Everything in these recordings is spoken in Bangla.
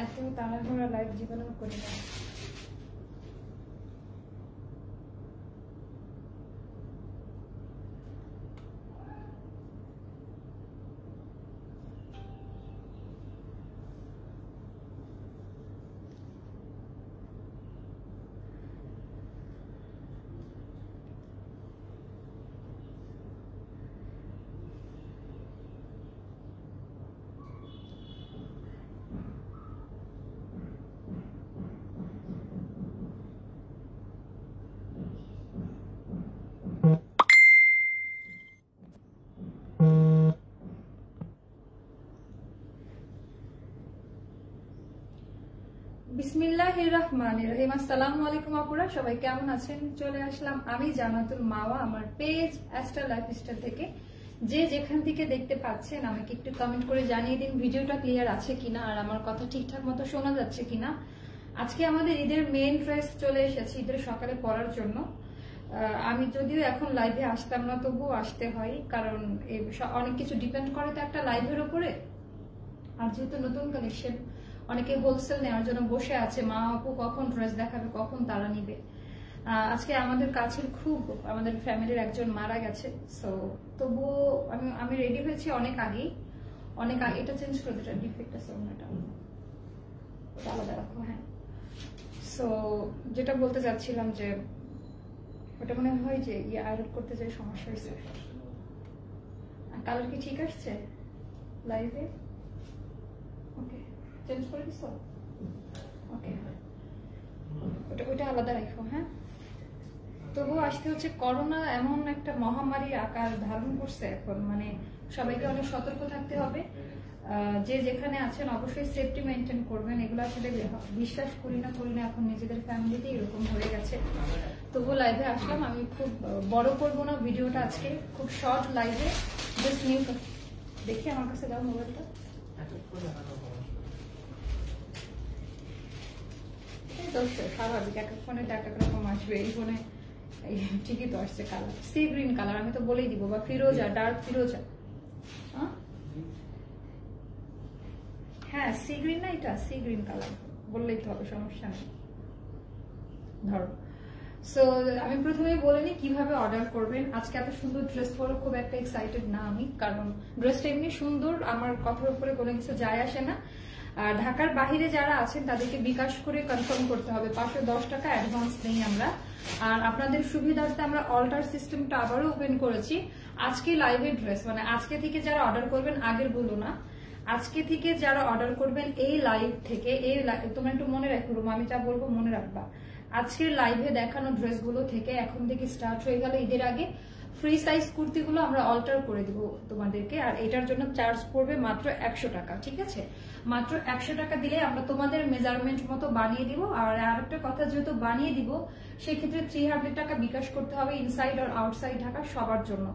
এত তাড়াহুড়া লাইভ জীবনেও করি না। বিসমিল্লাহির রহমানির রহিম। আসসালামু আলাইকুম আপুরা, সবাই কেমন আছেন? চলে আসলাম আমি জান্নাতুল মাওয়া আমার পেজ অ্যাস্ট্রা লাইফস্টাইল থেকে। যে যেখান থেকে দেখতে পাচ্ছেন আমাকে একটু কমেন্ট করে জানিয়ে দিন ভিডিওটা ক্লিয়ার আছে কিনা আর আমার কথা ঠিকঠাক মতো শোনা যাচ্ছে কিনা। আজকে আমাদের ঈদের মেইন ড্রেস চলে এসেছে ঈদের সকালে পরার জন্য। আমি যদিও এখন লাইভে আসতাম না, তবুও আসতে হয়, কারণ অনেক কিছু ডিপেন্ড করে তো একটা লাইভের উপরে। আর যেহেতু নতুন কালেকশন, অনেকে হোলসেল নেওয়ার জন্য বসে আছে, মা আপু কখন ড্রেস দেখাবে, কখন তারা নিবে। আজকে আমাদের কাছের খুব আমাদের ফ্যামিলির একজন মারা গেছে, সো তবুও আমি রেডি হয়েছি অনেক আগে। এটা চেঞ্জ করে দিটা, ডিফেক্ট আছে ওটা আলাদা রাখো। হ্যাঁ, সো যেটা বলতে চাচ্ছিলাম যে ওটা মনে হয় যে আয়রন করতে যাই সমস্যা হয়েছে। কালার কি ঠিক আসছে লাইভে? ওকে, চেঞ্জ করে দিস। ওকে, ওটা আলাদা রাখো। হ্যাঁ, তবুও আসতে হচ্ছে। করোনা এমন একটা মহামারী আকার ধারণ করছে এখন, মানে সবাইকে অনেক সতর্ক থাকতে হবে। যে যেখানে আছেন অবশ্যই সেফটি মেনটেন করবেন। এগুলো আসলে বিশ্বাস করি না এখন নিজেদের ফ্যামিলিতে এরকম হয়ে গেছে। তবুও লাইভে আসলাম। আমি খুব বড় করবো না ভিডিওটা আজকে, খুব শর্ট লাইভে। জাস্ট নিউ দেখি, আমার কাছে দাও মোবাইলটা। স্বাভাবিক, এক এক ফোনে তো এক এক রকম আসবে। এই ফোনে ঠিকই তো আসছে কালার, সি গ্রিন কালার। আমি তো বলেই দিব, বা ফিরোজা, ডার্ক ফিরোজা। হ্যাঁ, সি গ্রিন না, এটা সি গ্রিন কালার বললেই তো হবে, সমস্যা নেই। ধরো, সো আমি প্রথমে বলে নিই কিভাবে অর্ডার করবেন। আজকে এত সুন্দর ড্রেস পরে খুব একটা এক্সাইটেড না আমি, কারণ ড্রেসটা এমনি সুন্দর, আমার কথার উপরে কোনো কিছু যায় আসে না। আর ঢাকার বাহিরে যারা আছেন তাদেরকে বিকাশ করে কনফার্ম করতে হবে, 510 টাকা অ্যাডভান্স নেই আমরা। আর আপনাদের সুবিধার্থে আমরা অল্টার সিস্টেমটা আবারও ওপেন করেছি। আজকে লাইভের ড্রেস, মানে আজকে থেকে যারা অর্ডার করবেন, আগের বলো না, আজকে থেকে যারা অর্ডার করবেন এই লাইভ থেকে, তোমরা একটু মনে রাখো, আমি যা বলবো মনে রাখবা। আজকের লাইভে দেখানো ড্রেসগুলো থেকে এখন থেকে স্টার্ট হয়ে গেল ঈদের আগে ফ্রি সাইজ কুর্তিগুলো আমরা অল্টার করে দিব তোমাদেরকে। আর এটার জন্য চার্জ পড়বে মাত্র 100 টাকা, ঠিক আছে? মাত্র 100 টাকা দিলে আমরা তোমাদের মেজারমেন্ট মতো বানিয়ে দিব। আর আরেকটা কথা, যেহেতু বানিয়ে দিব সেক্ষেত্রে 300 টাকা বিকাশ করতে হবে ইনসাইড আর আউটসাইড ঢাকা সবার জন্য।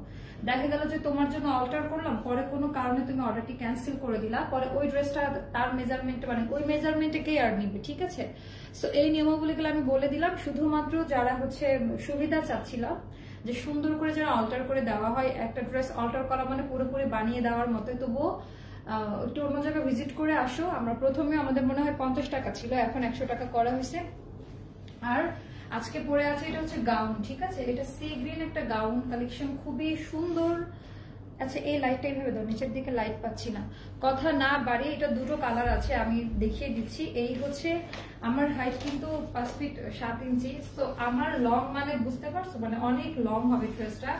দেখা গেল যে তোমার জন্য অল্টার করলাম, পরে কোনো কারণে তুমি অর্ডারটি ক্যান্সেল করে দিলা, পরে ওই ড্রেসটা তার মেজারমেন্টে, মানে ওই মেজারমেন্টে কে আর নিবে, ঠিক আছে? সো এই নিয়মাবলীগুলো আমি বলে দিলাম। শুধুমাত্র যারা হচ্ছে সুবিধা চাচ্ছিলাম যে সুন্দর করে যারা অল্টার করে দেওয়া হয়, একটা ড্রেস অল্টার করা মানে পুরোপুরি বানিয়ে দেওয়ার মতো, তবুও একটু অন্য জায়গায় ভিজিট করে আসো। আমরা প্রথমে আমাদের মনে হয় 50 টাকা ছিল, এখন 100 টাকা করা হয়েছে। আর আজকে পরে আছে এটা হচ্ছে গাউন, ঠিক আছে? এটা সি গ্রিন একটা গাউন কালেকশন, খুবই সুন্দর। আচ্ছা, এই লাইটটা এইভাবে দাও, নিচের দিকে লাইট পাচ্ছি না। কথা না বাড়িয়ে, এটা দুটো কালার আছে, আমি দেখিয়ে দিচ্ছি। এই হচ্ছে আমার হাইট কিন্তু 5 ফিট 7 ইঞ্চি, তো আমার লং মানে বুঝতে পারছো, মানে অনেক লং হবে ড্রেসটা।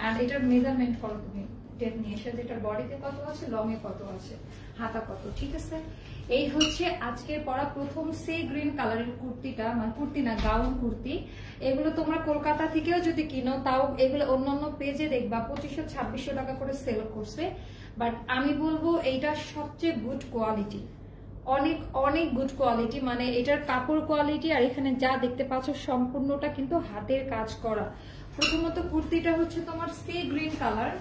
আর এটার মেজারমেন্ট করো তুমি, টেপ নিয়ে এসে, যেটার বডিতে কত আছে, লং এ কত আছে, হাতা কত, ঠিক আছে? এই হচ্ছে আজকে পরা প্রথম সি গ্রিন কালারের কুর্তিটা, মানে কুর্তি না, গাউন কুর্তি। এগুলো তোমরা কলকাতা থেকেও যদি কিনো, তাও এগুলো অন্যান্য পেজে দেখবা 2500-2600 টাকা করে সেল করছে। বাট আমি বলবো এইটা সবচেয়ে গুড কোয়ালিটি, অনেক অনেক গুড কোয়ালিটি। মানে এটার কাপড় কোয়ালিটি আর এখানে যা দেখতে পাচ্ছ সম্পূর্ণটা কিন্তু হাতের কাজ করা। প্রথমত কুর্তিটা হচ্ছে তোমার সি গ্রিন কালার,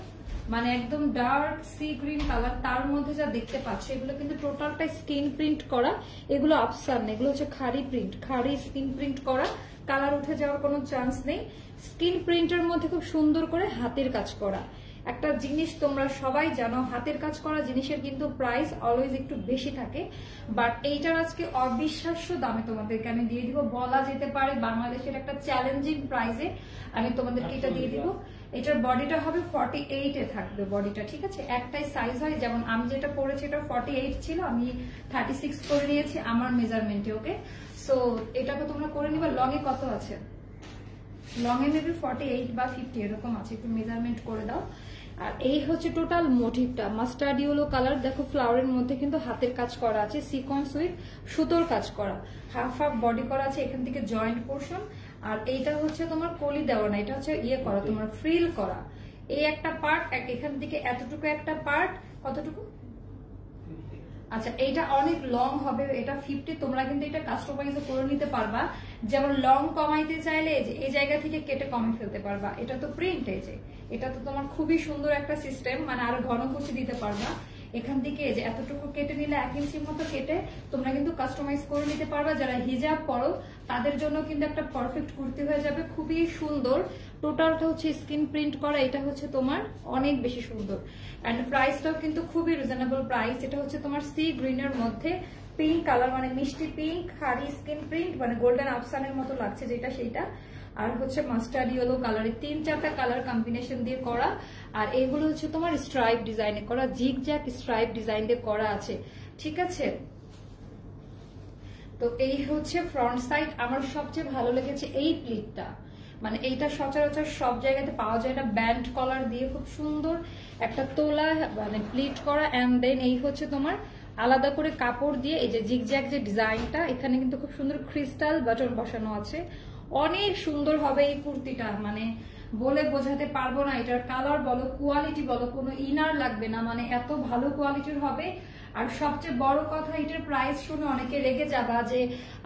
মানে একদম ডার্ক সি গ্রিন কালার, তার মধ্যে যা দেখতে পাচ্ছ এগুলো কিন্তু টোটালটা স্কিন প্রিন্ট করা। এগুলো আফসান, এগুলো হচ্ছে খাড়ি প্রিন্ট, খাড়ি স্কিন প্রিন্ট করা, কালার উঠে যাওয়ার কোনো চান্স নেই। স্কিন প্রিন্টের মধ্যে খুব সুন্দর করে হাতের কাজ করা। একটা জিনিস তোমরা সবাই জানো, হাতের কাজ করা জিনিসের কিন্তু প্রাইস অলওয়েজ একটু বেশি থাকে, বাট এইটার আজকে অবিশ্বাস্য দামে তোমাদেরকে আমি দিয়ে দিব। বলা যেতে পারে বাংলাদেশের একটা চ্যালেঞ্জিং প্রাইসে আমি তোমাদেরকে এটা দিয়ে দিব। এটার বডিটা হবে 48 এ থাকবে বডিটা, ঠিক আছে? একটাই সাইজ হয়, যেমন আমি যেটা পরেছি এটা 48 ছিল, আমি 36 করে নিয়েছি আমার মেজারমেন্টে। ওকে, সো এটাকে তোমরা করে নিবা। লং এ কত আছে? লং এ মেবি 48 বা 50 এরকম আছে, একটু মেজারমেন্ট করে দাও। আর এই হচ্ছে টোটাল মোটিভটা, মাস্টার্ড ইয়েলো কালার। দেখো ফ্লাওয়ারের মধ্যে কিন্তু হাতের কাজ করা আছে, সিকোয়েন্স উইথ সুতোর কাজ করা, হাফ হাফ বডি করা আছে, এখান থেকে জয়েন্ট পোর্শন। আর এইটা হচ্ছে তোমার কলি দেওয়া না, এটা হচ্ছে ইয়ে করা, তোমার ফ্রিল করা। এই একটা পার্ট, এখান থেকে এতটুকু একটা পার্ট, কতটুকু? আচ্ছা, এইটা অনেক লং হবে, এটা 50। তোমরা কিন্তু এটা কাস্টমাইজ করে নিতে পারবা, যেমন লং কমাইতে চাইলে এই জায়গা থেকে কেটে কমে ফেলতে পারবা। এটা তো প্রিন্ট, এই যে এটা তো তোমার খুবই সুন্দর একটা সিস্টেম, মানে আরো ঘন কুচি দিতে পারবা। এখান থেকে যে এতটুকু কেটে নিলে 1 ইঞ্চির মতো কেটে তোমরা কিন্তু কাস্টমাইজ করে নিতে পারবা। যারা হিজাব পরো তাদের জন্য কিন্তু একটা পারফেক্ট কুর্তি হয়ে যাবে, খুবই সুন্দর। টোটালটা হচ্ছে স্ক্রিন প্রিন্ট করা, এটা হচ্ছে তোমার অনেক বেশি সুন্দর। এন্ড প্রাইসটাও কিন্তু খুবই রিজনেবল প্রাইস। এটা হচ্ছে তোমার সি গ্রিনের মধ্যে পিঙ্ক কালার, মানে মিষ্টি পিঙ্ক, হাড়ি স্কিন প্রিন্ট, মানে গোল্ডেন আফসানের মতো লাগছে যেটা সেইটা। আর হচ্ছে মাস্টার্ড ইয়েলো কালারে 3-4টা কালার কম্বিনেশন দিয়ে করা। আর এগুলো হচ্ছে তোমার স্ট্রাইপ ডিজাইনে করা, জিগ জ্যাক স্ট্রাইপ ডিজাইন দিয়ে করা আছে, ঠিক আছে? তো এই হচ্ছে ফ্রন্ট সাইড। আমার সবচেয়ে ভালো লেগেছে এই প্লিটটা, মানে এইটা সচরাচর সব জায়গাতে পাওয়া যায় না, ব্যান্ড কলার দিয়ে খুব সুন্দর একটা তোলা, মানে প্লিট করা। এন্ড দেন এই হচ্ছে তোমার আলাদা করে কাপড় দিয়ে এই যে জিগজ্যাগ যে ডিজাইনটা, এখানে কিন্তু খুব সুন্দর ক্রিস্টাল বাটন বসানো আছে। অনেক সুন্দর হবে এই কুর্তিটা, মানে বলে বোঝাতে পারবো না। এটার কালার বলো, কোয়ালিটি বলো, কোনো ইনার লাগবে না, মানে এত ভালো কোয়ালিটির হবে। আর সবচেয়ে বড় কথা, এটার প্রাইস শুনে অনেকে রেগে যাবা যে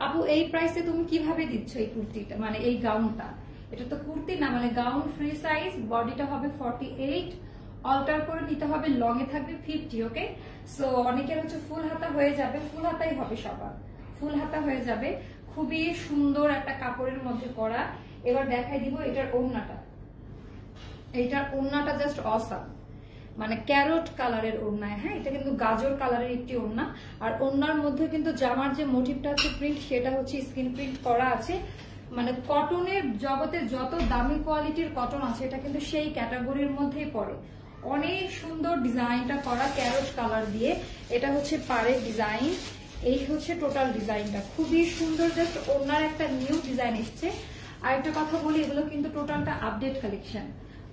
আপু এই প্রাইসে তুমি কিভাবে দিচ্ছ এই কুর্তিটা, মানে এই গাউনটা। এটা তো কুর্তি না, মানে গাউন ফ্রি সাইজ, বডিটা হবে 48, অল্টার করে নিতে হবে, লং এ থাকবে 50। ওকে, সো অনেকের হচ্ছে ফুল হাতা হয়ে যাবে, ফুল হাতাই হবে সবার, ফুল হাতা হয়ে যাবে। খুবই সুন্দর একটা কাপড়ের মধ্যে করা। এবার দেখাই দিব এটার ওড়নাটা। এইটার ওড়নাটা জাস্ট অসাম, মানে ক্যারট কালারের ওড়না। হ্যাঁ, এটা কিন্তু গাজর কালারের একটি ওড়না। আর ওড়নার মধ্যে কিন্তু জামার যে মোটিভটা আছে প্রিন্ট, সেটা হচ্ছে স্ক্রিন প্রিন্ট করা আছে। মানে কটনের জগতে যত দামি কোয়ালিটির কটন আছে, এটা কিন্তু সেই ক্যাটাগরির মধ্যেই পড়ে। অনেক সুন্দর ডিজাইনটা করা ক্যারট কালার দিয়ে। এটা হচ্ছে পাড়ের ডিজাইন, এই হচ্ছে টোটাল ডিজাইনটা, খুবই সুন্দর। জাস্ট ওড়নার একটা নিউ ডিজাইন এসছে। আর একটা কথা বলি, এগুলো কিন্তু টোটালটা আপডেট কালেকশন,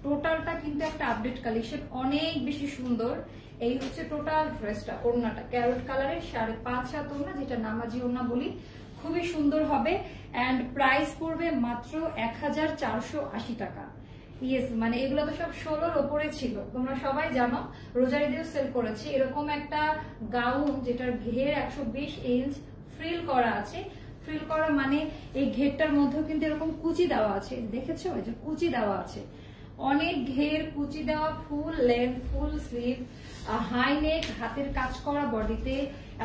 টোটালটা কিন্তু একটা আপডেট কালেকশন, অনেক বেশি সুন্দর। এই হচ্ছে টোটাল ড্রেসটা, ওড়নাটা ক্যারট কালারের 5.5 হাত ওড়না, যেটা নামাজি ওড়না বলি, খুবই সুন্দর হবে। এন্ড প্রাইস পড়বে মাত্র 1480 টাকা। ইয়েস, মানে এগুলো তো সব 16-র ওপরে ছিল, তোমরা সবাই জানো। রোজারিদেও সেল করেছি এরকম একটা গাউন, যেটার ঘের 120 ইঞ্চ, ফ্রিল করা আছে। ফ্রিল করা মানে এই ঘেরটার মধ্যেও কিন্তু এরকম কুচি দেওয়া আছে, দেখেছো? এই যে কুচি দেওয়া আছে, অনেক ঘের কুচি দেওয়া, full length, full sleeve, high neck, হাতের কাজ করা বডিতে,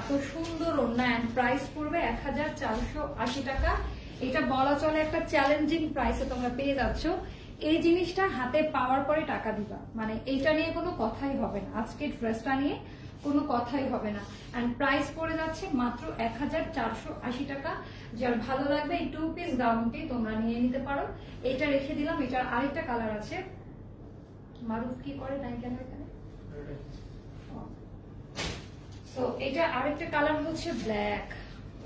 এত সুন্দর ওড়না। এন্ড প্রাইস পড়বে 1480 টাকা। এটা বলা চলে একটা চ্যালেঞ্জিং প্রাইসে তোমরা পেয়ে যাচ্ছ। এই জিনিসটা হাতে পাওয়ার পরে টাকা দিবা, মানে এইটা নিয়ে কোনো কথাই হবে না, আজকে ড্রেসটা নিয়ে কোনো কথাই হবে না। এন্ড প্রাইস পড়ে যাচ্ছে মাত্র 1480 টাকা। যার ভালো লাগবে এই 2 পিস গাউনটি তোমরা নিয়ে নিতে পারো। এটা রেখে দিলাম। এটার আরেকটা কালার আছে, মারুফ কি করে নাই কেন এখানে? সো এটা আরেকটা কালার হচ্ছে ব্ল্যাক।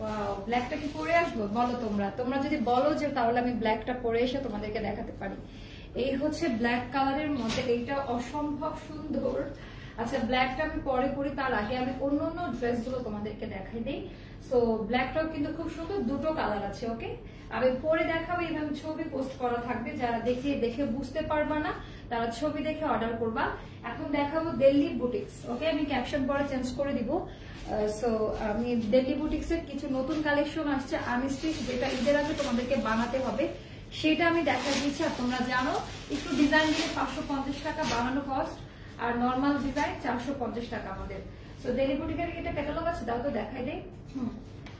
ওয়াও, ব্ল্যাকটা কি পরে আসবো বলো তোমরা? তোমরা যদি বলো যে তাহলে আমি ব্ল্যাকটা পরে এসে তোমাদেরকে দেখাতে পারি। এই হচ্ছে ব্ল্যাক কালারের মধ্যে, এইটা অসম্ভব সুন্দর। আচ্ছা, ব্ল্যাকটা আমি পরে পরি, তার আগে আমি অন্য অন্য ড্রেসগুলো তোমাদেরকে দেখাই দিই। সো ব্ল্যাকটাও কিন্তু খুব সুন্দর, দুটো কালার আছে। ওকে, আমি পরে দেখাবো, এইভাবে ছবি পোস্ট করা থাকবে, যারা দেখে বুঝতে পারবা না তারা ছবি দেখে অর্ডার করবা। এখন দেখাবো দিল্লি বুটিক্স। ওকে, আমি ক্যাপশন পরে চেঞ্জ করে দিব। সো আমি দিল্লি বুটিক্স এর কিছু নতুন কালেকশন আসছে আনস্টিচ, যেটা ঈদের আগে তোমাদেরকে বানাতে হবে, সেটা আমি দেখা দিচ্ছি। আর তোমরা জানো একটু ডিজাইন দিলে 550 টাকা বানানো কস্ট, আর নর্মাল ডিজাইন 450 টাকা আমাদের। সো দিল্লি বুটিকের এটা ক্যাটালগ আছে, দাও তো দেখাই দেই।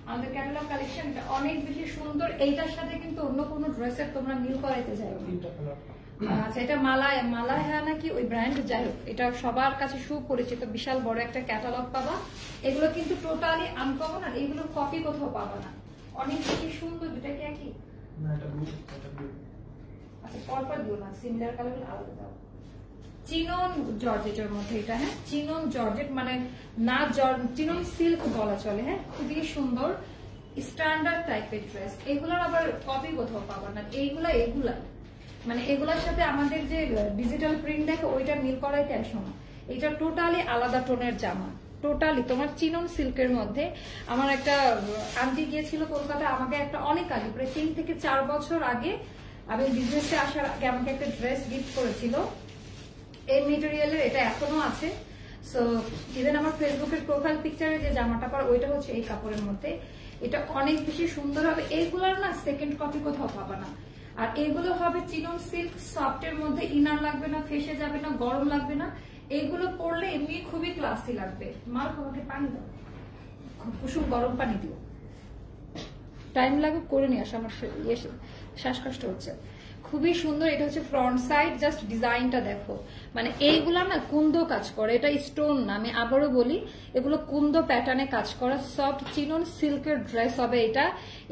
আমাদের ক্যাটালগ কালেকশনটা অনেক বেশি সুন্দর। এইটার সাথে কিন্তু অন্য কোনো ড্রেসের তোমরা মিল করাইতে যাবে, আচ্ছা, এটা মালায়া নাকি ওই ব্র্যান্ড, যাই হোক এটা সবার কাছে সুপরিচিত, বিশাল বড় একটা ক্যাটালগ পাবা। এগুলো কিন্তু টোটালি আনকমন, আর এগুলোর কপি কোথাও পাবা না, অনেক বেশি সুন্দর। দুটা কি একই? না, এটা ব্লু, এটা ব্লু। আচ্ছা, পরপর দিও না, সিমিলার কালার আলাদা দাও। চিনন জর্জেটের মধ্যে এটা, হ্যাঁ চিনন জর্জেট, মানে না চিনন সিল্ক বলা চলে। হ্যাঁ, খুবই সুন্দর স্ট্যান্ডার্ড টাইপের ড্রেস। এগুলোর আবার কপি কোথাও পাবা না। এগুলা মানে এগুলোর সাথে আমাদের যে ডিজিটাল প্রিন্ট দেখো ওইটা মিল করাইতে আসো না। এটা টোটালি আলাদা টোনের জামা, টোটালি তোমার চিনন সিল্কের মধ্যে। আমার একটা আন্টি গিয়েছিল কলকাতা, আমাকে একটা অনেক আগে প্রায় 3 থেকে 4 বছর আগে, আমি বিজনেসে আসার আগে আমাকে একটা ড্রেস গিফট করেছিল এই মেটেরিয়ালের। এটা এখনো আছে। সো ইভেন আমার ফেসবুকের প্রোফাইল পিকচারে যে জামাটা পর ওইটা হচ্ছে এই কাপড়ের মধ্যে। এটা অনেক বেশি সুন্দর হবে। এইগুলোর না সেকেন্ড কপি কোথাও পাবা না। আর এগুলো হবে চিনন সিল্ক সফটের মধ্যে, ইনার লাগবে না, ফেসে যাবে না, গরম লাগবে না। এগুলো পরলে এমনি খুবই ক্লাসি লাগবে। মার তোমাকে পানি দাও, কুসুম গরম পানি দিও, টাইম লাগবে করে নিয়ে আসো, আমার শ্বাসকষ্ট হচ্ছে। খুবই সুন্দর। এটা হচ্ছে ফ্রন্ট সাইড, জাস্ট ডিজাইনটা দেখো, মানে এইগুলা না কুন্দো কাজ করে, এটা স্টোন না, আমি আবারও বলি এগুলো কুন্দো প্যাটার্নে কাজ করা সফট চিনন সিল্কের ড্রেস হবে এটা।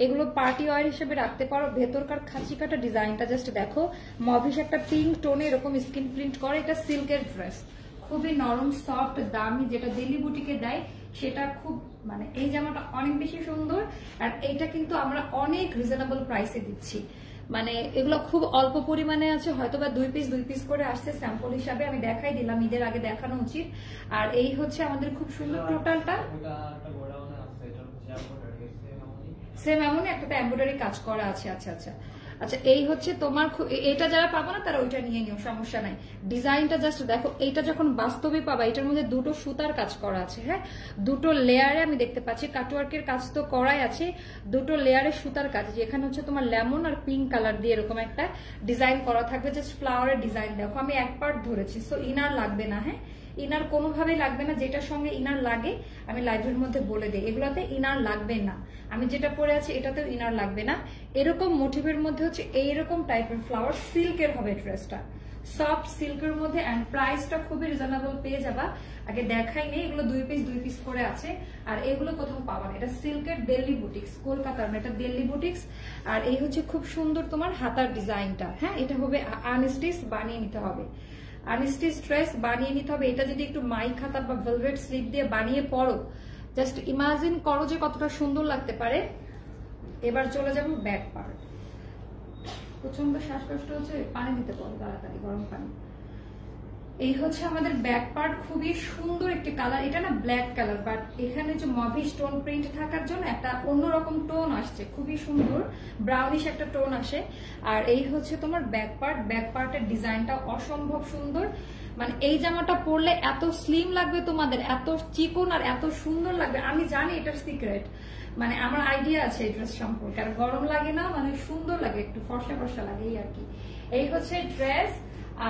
এগুলো পার্টি ওয়্যার হিসেবে রাখতে পারো। ভেতরকার খাঁচি কাটা ডিজাইনটা জাস্ট দেখো, মভিশ একটা পিঙ্ক টোনে এরকম স্কিন প্রিন্ট করে। এটা সিল্কের ড্রেস, খুবই নরম সফট দামি, যেটা দিল্লি বুটিকে দেয় সেটা খুব, মানে এই জামাটা অনেক বেশি সুন্দর। আর এইটা কিন্তু আমরা অনেক রিজনেবল প্রাইসে দিচ্ছি, মানে এগুলো খুব অল্প পরিমাণে আছে, হয়তো বা 2 পিস করে আসছে স্যাম্পল হিসাবে, আমি দেখাই দিলাম, ঈদের আগে দেখানো উচিত। আর এই হচ্ছে আমাদের খুব সুন্দর টোটালটা, সেম এমনই একটা এমব্রয়ডারি কাজ করা আছে। আচ্ছা আচ্ছা আচ্ছা, এই হচ্ছে তোমার, এটা যারা পাবো না তারা ওইটা নিয়ে নিও, সমস্যা নাই। ডিজাইনটা জাস্ট দেখো, এইটা যখন বাস্তবে পাবা, এটার মধ্যে 2টো সুতার কাজ করা আছে। হ্যাঁ, 2টো লেয়ারে আমি দেখতে পাচ্ছি, কাটওয়ার্কের কাজ তো করাই আছে, 2টো লেয়ারে সুতার কাজ। যেখানে হচ্ছে তোমার লেমন আর পিঙ্ক কালার দিয়ে এরকম একটা ডিজাইন করা থাকবে, জাস্ট ফ্লাওয়ারের ডিজাইন দেখো। আমি এক পার্ট ধরেছি, সো ইনার লাগবে না। হ্যাঁ, ইনার কোনোভাবেই লাগবে না। যেটার সঙ্গে ইনার লাগে আমি লাইভের মধ্যে বলে দিই, এগুলাতে ইনার লাগবে না। আমি যেটা পরে আছি এটাতেও ইনার লাগবে না। এরকম মোটিভের মধ্যে হচ্ছে এইরকম টাইপের ফ্লাওয়ার, সিল্কের হবে ড্রেসটা, সফট সিল্কের মধ্যে। অ্যান্ড প্রাইসটা খুবই রিজনেবল পেয়ে যাবা। আগে দেখাই নেই, এগুলো 2 পিস করে আছে। আর এগুলো কোথাও পাবা না। এটা সিল্কের দিল্লি বুটিক্স, কলকাতার না, এটা দিল্লি বুটিক্স। আর এই হচ্ছে খুব সুন্দর তোমার হাতার ডিজাইনটা। হ্যাঁ, এটা হবে আনস্টিচ, বানিয়ে নিতে হবে, আনস্টিচ ড্রেস বানিয়ে নিতে হবে। এটা যদি একটু মাই খাতা বা ভেলভেট স্লিপ দিয়ে বানিয়ে পরো, জাস্ট ইমাজিন করো যে কতটা সুন্দর লাগতে পারে। এবার চলে যাবো ব্যাক পার্ট। প্রচন্ড শ্বাসকষ্ট হচ্ছে, পানি দিতে পারো তাড়াতাড়ি, গরম পানি। এই হচ্ছে আমাদের ব্যাক পার্ট, খুবই সুন্দর একটি কালার। এটা না ব্ল্যাক কালার, বাট এখানে যে মভি স্টোন প্রিন্ট থাকার জন্য একটা অন্যরকম টোন আসছে, খুবই সুন্দর ব্রাউনিশ একটা টোন আসে। আর এই হচ্ছে তোমার ব্যাক পার্ট। ব্যাক পার্টের ডিজাইনটা অসম্ভব সুন্দর। মানে এই জামাটা পরলে এত স্লিম লাগবে তোমাদের, এত চিকন আর এত সুন্দর লাগবে। আমি জানি এটার সিক্রেট, মানে আমার আইডিয়া আছে এই ড্রেস সম্পর্কে। আর গরম লাগে না, মানে সুন্দর লাগে, একটু ফর্সা ফর্সা লাগে এই আর কি। এই হচ্ছে ড্রেস।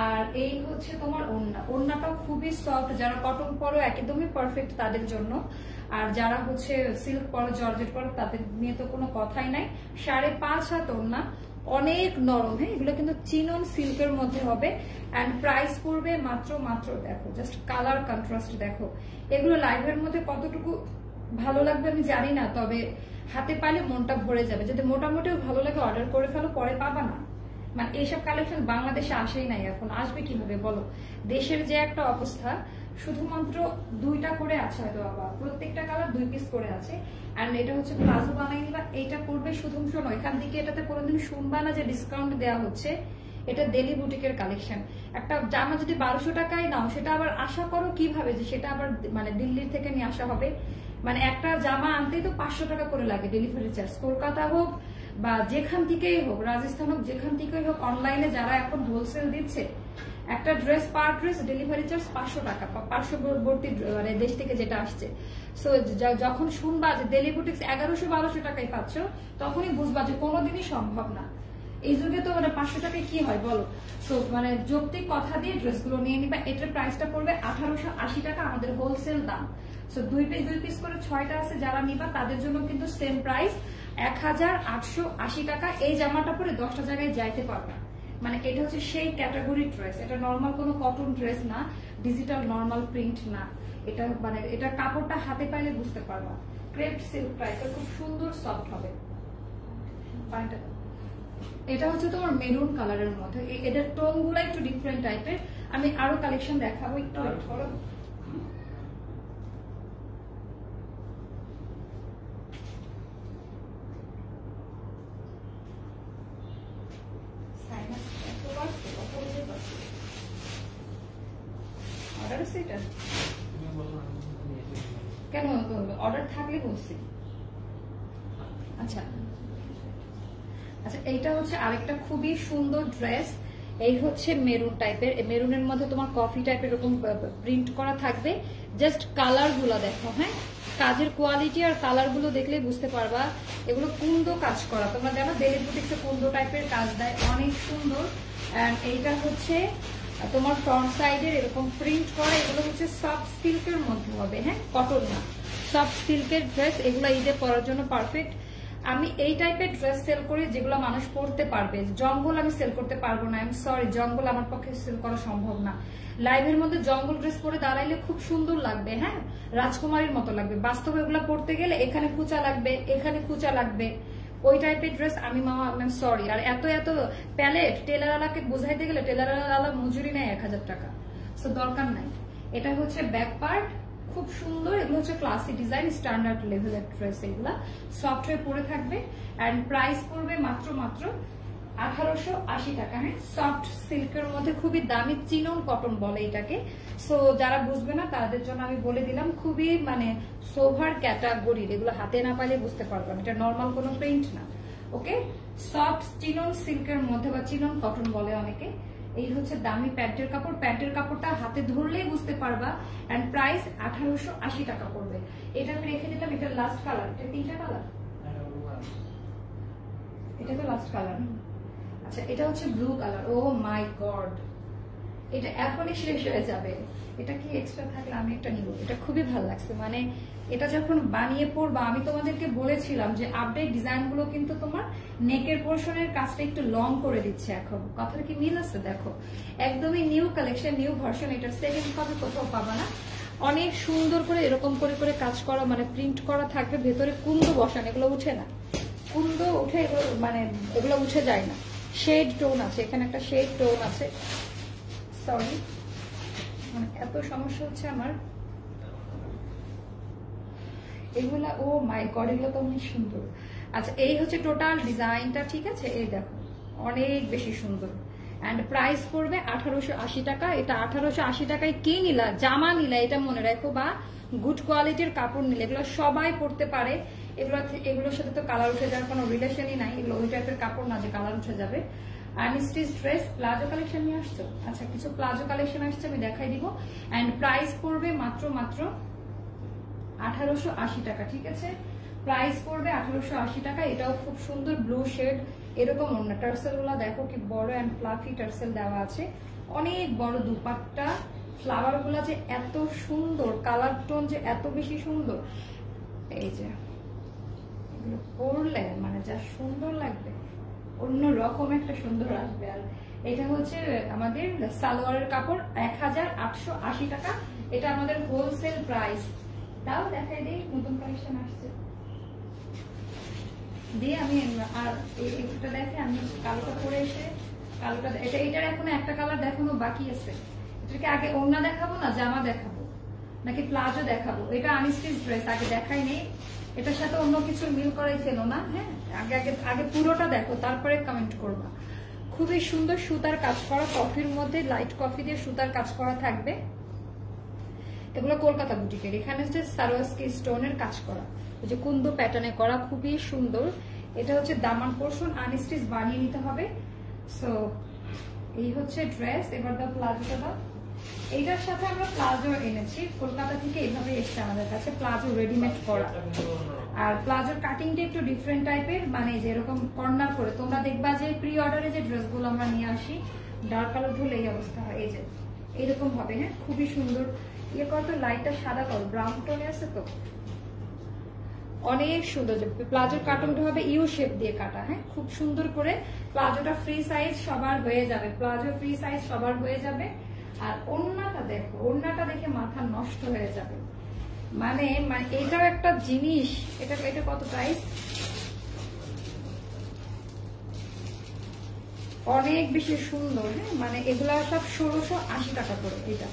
আর এই হচ্ছে তোমার ওড়না। ওড়নাটাও খুবই সফট, যারা কটন পরো একদমই পারফেক্ট তাদের জন্য। আর যারা হচ্ছে সিল্ক পরো, জর্জেট পরো, তাদের নিয়ে তো কোনো কথাই নাই। 5.5 হাত ওড়না, অনেক নরম। হ্যাঁ, এগুলো কিন্তু চিনন সিল্কের মধ্যে হবে। অ্যান্ড প্রাইস পড়বে মাত্র দেখো, জাস্ট কালার কন্ট্রাস্ট দেখো। এগুলো লাইভের মধ্যে কতটুকু ভালো লাগবে আমি জানি না, তবে হাতে পাইলে মনটা ভরে যাবে। যদি মোটামুটিও ভালো লাগে অর্ডার করে ফেলো, পরে পাবা না। মানে এইসব কালেকশন বাংলাদেশে আসেই নাই, এখন আসবে কিভাবে বলো? দেশের যে একটা অবস্থা, শুধুমাত্র 2টা করে আছে হয়তো, বাবা প্রত্যেকটা কালার 2 পিস করে আছে। অ্যান্ড এটা হচ্ছে প্লাজো বানাই নিবা, এইটা পড়বে শুধু শোনো, এখান থেকে এটাতে কোনোদিন শুনবা না যে ডিসকাউন্ট দেওয়া হচ্ছে। এটা দিল্লি বুটিকের কালেকশন। একটা জামা যদি 1200 টাকায় নাও, সেটা আবার আশা করো কিভাবে যে সেটা আবার মানে দিল্লির থেকে নিয়ে আসা হবে। মানে একটা জামা আনতেই তো 500 টাকা করে লাগে ডেলিভারি চার্জ। কলকাতা হোক বা যেখান থেকেই হোক, রাজস্থান হোক, যেখান থেকেই হোক, অনলাইনে যারা এখন হোলসেল দিচ্ছে, একটা ড্রেস পার ড্রেস ডেলিভারি চার্জ 500 টাকা, পার্শ্ববর্তী মানে দেশ থেকে যেটা আসছে। সো যখন শুনবা যে দিল্লি বুটিক্স 1100-1200 টাকায় পাচ্ছ, তখনই বুঝবা যে কোনোদিনই সম্ভব না। এই যুগে তো মানে 500 টাকায় কি হয় বলো? সো মানে যৌক্তিক কথা দিয়ে ড্রেসগুলো নিয়ে নিবা। এটার প্রাইসটা পড়বে 1880 টাকা, আমাদের হোলসেল দাম। সো 2 পিস করে 6টা আছে, যারা নিবা তাদের জন্য কিন্তু সেম প্রাইস 1880 টাকা। এই জামাটা পরে 10টা জায়গায় যাইতে পারবা, মানে এটা হচ্ছে সেই ক্যাটাগরি ড্রেস, এটা নর্মাল কোনো কটন ড্রেস না, ডিজিটাল নর্মাল প্রিন্ট না, এটা মানে এটা কাপড়টা হাতে পাইলে বুঝতে পারবা ক্রেপ সিল্ক টাইপের, খুব সুন্দর সফট হবে। এটা হচ্ছে তোমার মেরুন কালারের মধ্যে, এটার টোন গুলা একটু ডিফারেন্ট টাইপের। আমি আরো কালেকশন দেখাবো, একটু ওয়েট করো। অর্ডার আছে এটা? কেন অর্ডার থাকলে বলছি। আচ্ছা আচ্ছা, এইটা হচ্ছে আরেকটা খুবই সুন্দর ড্রেস। এই হচ্ছে মেরুন টাইপের, মেরুনের মধ্যে তোমার কফি টাইপের এরকম প্রিন্ট করা থাকবে। জাস্ট কালার গুলো দেখো, হ্যাঁ কাজের কোয়ালিটি আর কালার গুলো দেখলে বুঝতে পারবা এগুলো কুন্দো কাজ করা। তোমরা জানো ডেলি বুটিক্সে কুন্দো টাইপের কাজ দেয়, অনেক সুন্দর। এন্ড এইটা হচ্ছে তোমার ফ্রন্ট সাইডের এরকম প্রিন্ট করা, এগুলো হচ্ছে সফট সিল্কের মধ্যে হবে, হ্যাঁ কটন না, সফট সিল্কের ড্রেস। এগুলো ঈদে পরার জন্য পারফেক্ট। আমি এই টাইপের ড্রেস সেল করি যেগুলো মানুষ পরতে পারবে। জঙ্গল আমি সেল করতে পারবো না, আই এম সরি, জঙ্গল আমার পক্ষে সেল করা সম্ভব না। লাইভের মধ্যে জঙ্গল ড্রেস পরে দাঁড়াইলে খুব সুন্দর লাগবে, হ্যাঁ রাজকুমারীর মতো লাগবে। বাস্তবে এগুলো পরতে গেলে এখানে কুচা লাগবে, এখানে কুচা লাগবে, ওই টাইপের ড্রেস আমি মামা আই এম সরি। আর এত এত প্যালেট টেলার আলাকে বোঝাইতে গেলে টেলার আলা মজুরি নেয় 1000 টাকা, সো দরকার নাই। এটা হচ্ছে ব্যাক পার্ট, খুব সুন্দর। এগুলো হচ্ছে ক্লাসি ডিজাইন, স্ট্যান্ডার্ড লেভেলের ড্রেস, এগুলা সফটওয়্যার পরে থাকবে। এন্ড প্রাইস পড়বে মাত্র 1880 টাকা, হ্যাঁ সফট সিল্কের মধ্যে খুবই দামি, চিনন কটন বলে এটাকে। সো যারা বুঝবে না তাদের জন্য আমি বলে দিলাম, খুবই মানে সোভার ক্যাটাগরির, এগুলো হাতে না পাইলে বুঝতে পারবেন এটা নর্মাল কোনো প্রিন্ট না। ওকে, সফট চিনন সিল্কের মধ্যে বা চিনন কটন বলে অনেকে। এই হচ্ছে দামি প্যান্টের কাপড়, প্যান্টের কাপড়টা হাতে ধরলেই বুঝতে পারবা। এন্ড প্রাইস 1880 টাকা পড়বে। এটা আমি রেখে দিলাম, এটা লাস্ট কালার, এটা 3টা কালার, এটা তো লাস্ট কালার। আচ্ছা এটা হচ্ছে ব্লু কালার, ও মাই গড এটা এখনই শেষ হয়ে যাবে। এটা কি এক্সট্রা থাকলে আমি একটা নিব, এটা খুবই ভালো লাগছে। মানে এটা যখন বানিয়ে পরবা, আমি তোমাদেরকে বলেছিলাম যে আপডেট ডিজাইন গুলো কিন্তু তোমার নেকের পোর্শনের কাজটা একটু লং করে দিচ্ছে এখন, কথাটা কি মিল আছে? দেখো একদমই নিউ কালেকশন, নিউ ভার্সন, এটার সেকেন্ড কপি কোথাও পাবা না। অনেক সুন্দর করে এরকম করে করে কাজ করা, মানে প্রিন্ট করা থাকবে, ভেতরে কুন্দো বসান, এগুলো উঠে না, কুন্দো উঠে মানে এগুলো উঠে যায় না। শেড টোন আছে, এখানে একটা শেড টোন আছে, সরি মানে এত সমস্যা হচ্ছে আমার এগুলা। ও মাই গড এগুলো তো অনেক সুন্দর। আচ্ছা এই হচ্ছে টোটাল ডিজাইনটা, ঠিক আছে? এই দেখো অনেক বেশি সুন্দর। এন্ড প্রাইস পড়বে 1880 টাকা। এটা 1880 টাকায় কি নিলা, জামা নিলা এটা মনে রাখো, বা গুড কোয়ালিটির কাপড় নিলে, এগুলো সবাই পরতে পারে। এগুলোর সাথে তো কালার উঠে যাওয়ার কোনো রিলেশনই নাই, এগুলো ওই টাইপের কাপড় না যে কালার উঠে যাবে। আনস্টিচ ড্রেস, প্লাজো কালেকশন নিয়ে আসছো? আচ্ছা কিছু প্লাজো কালেকশন আসছে, আমি দেখাই দিব। এন্ড প্রাইস পড়বে মাত্র 1880 টাকা, ঠিক আছে? প্রাইস পড়বে 1880 টাকা। এটাও খুব সুন্দর ব্লু শেড, এরকম অন্য টার্সেল গুলা দেখো কি বড় এন্ড ফ্লাফি টার্সেল দেওয়া আছে, অনেক বড় দুপাট্টা। ফ্লাওয়ার গুলা যে এত সুন্দর, কালার টোন যে এত বেশি সুন্দর, এই যে এগুলো পরলে মানে যা সুন্দর লাগবে, অন্য রকম একটা সুন্দর আসবে। আর এটা হচ্ছে আমাদের সালোয়ারের কাপড়, 1880 টাকা। এটা আমাদের হোলসেল প্রাইস। দাও দেখাই দিই, নতুন কালেকশন আসছে দিয়ে আমি। আর এটা দেখে আমি কালোটা পরে এসে, কালোটা এটার এখন একটা কালার দেখানো বাকি আছে। এটাকে আগে ওড়না দেখাবো না জামা দেখাবো, নাকি প্লাজো দেখাবো? এটা আনস্টিচ ড্রেস, আগে দেখাই নেই। এটার সাথে অন্য কিছু মিল করাই ফেলো না, হ্যাঁ আগে পুরোটা দেখো, তারপরে কমেন্ট করবা। খুবই সুন্দর সুতার কাজ করা, কফির মধ্যে লাইট কফি দিয়ে সুতার কাজ করা থাকবে। এগুলো কলকাতা বুটিকের। এখানে হচ্ছে সারোয়াস্কি স্টোনের কাজ করা, ওই যে কুন্দো প্যাটার্নে করা, খুবই সুন্দর। এটা হচ্ছে দামান পোর্শন, আনস্টিচ বানিয়ে নিতে হবে। সো এই হচ্ছে ড্রেস। এবার দাও প্লাজোটা দাও। এইটার সাথে আমরা প্লাজো এনেছি কলকাতা থেকে, এইভাবে এসছে আমাদের কাছে প্লাজো রেডিমেড করা। আর প্লাজোর কাটিংটা একটু ডিফারেন্ট টাইপের, মানে যে এরকম কর্নার করে। তোমরা দেখবা যে প্রি অর্ডারে যে ড্রেসগুলো আমরা নিয়ে আসি ডার্ক কালার ধরলে এই অবস্থা হয়, এই যে এইরকম হবে, হ্যাঁ খুবই সুন্দর। ইয়ে করতো লাইটটা সাদা করো, ব্রাউন টোনে আছে তো, অনেক সুন্দর। প্লাজোর কাটনটা হবে ইউ শেপ দিয়ে কাটা, হ্যাঁ খুব সুন্দর করে। প্লাজোটা ফ্রি সাইজ সবার হয়ে যাবে, প্লাজো ফ্রি সাইজ সবার হয়ে যাবে। আর ওড়নাটা দেখো, ওড়নাটা দেখে মাথা নষ্ট হয়ে যাবে। মানে এটাও একটা জিনিস। এটা কত প্রাইস? অনেক বেশি সুন্দর। হ্যাঁ মানে এগুলা সব 1680 টাকা করে। এটা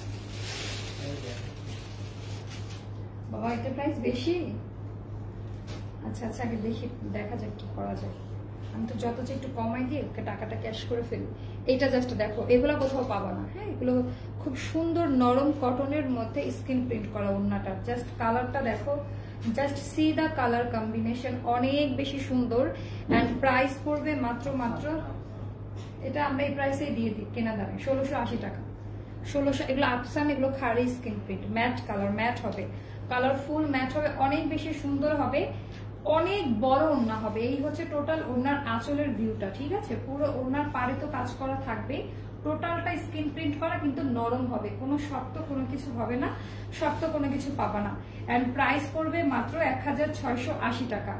বাবা এটা প্রাইস বেশি। আচ্ছা আচ্ছা আগে দেখি, দেখা যাক কি করা যায়। আমি তো যত একটু কমাই দিয়ে টাকাটা ক্যাশ করে ফেলি। এটা জাস্ট দেখো, এগুলো কোথাও পাবা না। হ্যাঁ এগুলো খুব সুন্দর নরম কটনের মধ্যে স্ক্রিন প্রিন্ট করা ওড়নাটা। জাস্ট কালারটা দেখো, just see the colour combination, অনেক বেশি সুন্দর। এন্ড প্রাইস পড়বে মাত্র এটা আমরা এই প্রাইসেই দিয়ে দিই কেনা দামে, 1680 টাকা। 1600। এগুলো আফসান, এগুলো খারি screen print, matte colour, matte হবে, কালারফুল ম্যাট হবে, অনেক বেশি সুন্দর হবে, অনেক বড় ওড়না হবে। এই হচ্ছে টোটাল ওড়নার আঁচলের ভিউটা, ঠিক আছে? পুরো ওড়নার পাড়ে তো কাজ করা থাকবে, টোটালটা স্ক্রিন প্রিন্ট করা, কিন্তু নরম হবে, কোনো শক্ত কোনো কিছু হবে না, শক্ত কোনো কিছু পাবা না। এন্ড প্রাইস পড়বে মাত্র 1680 টাকা।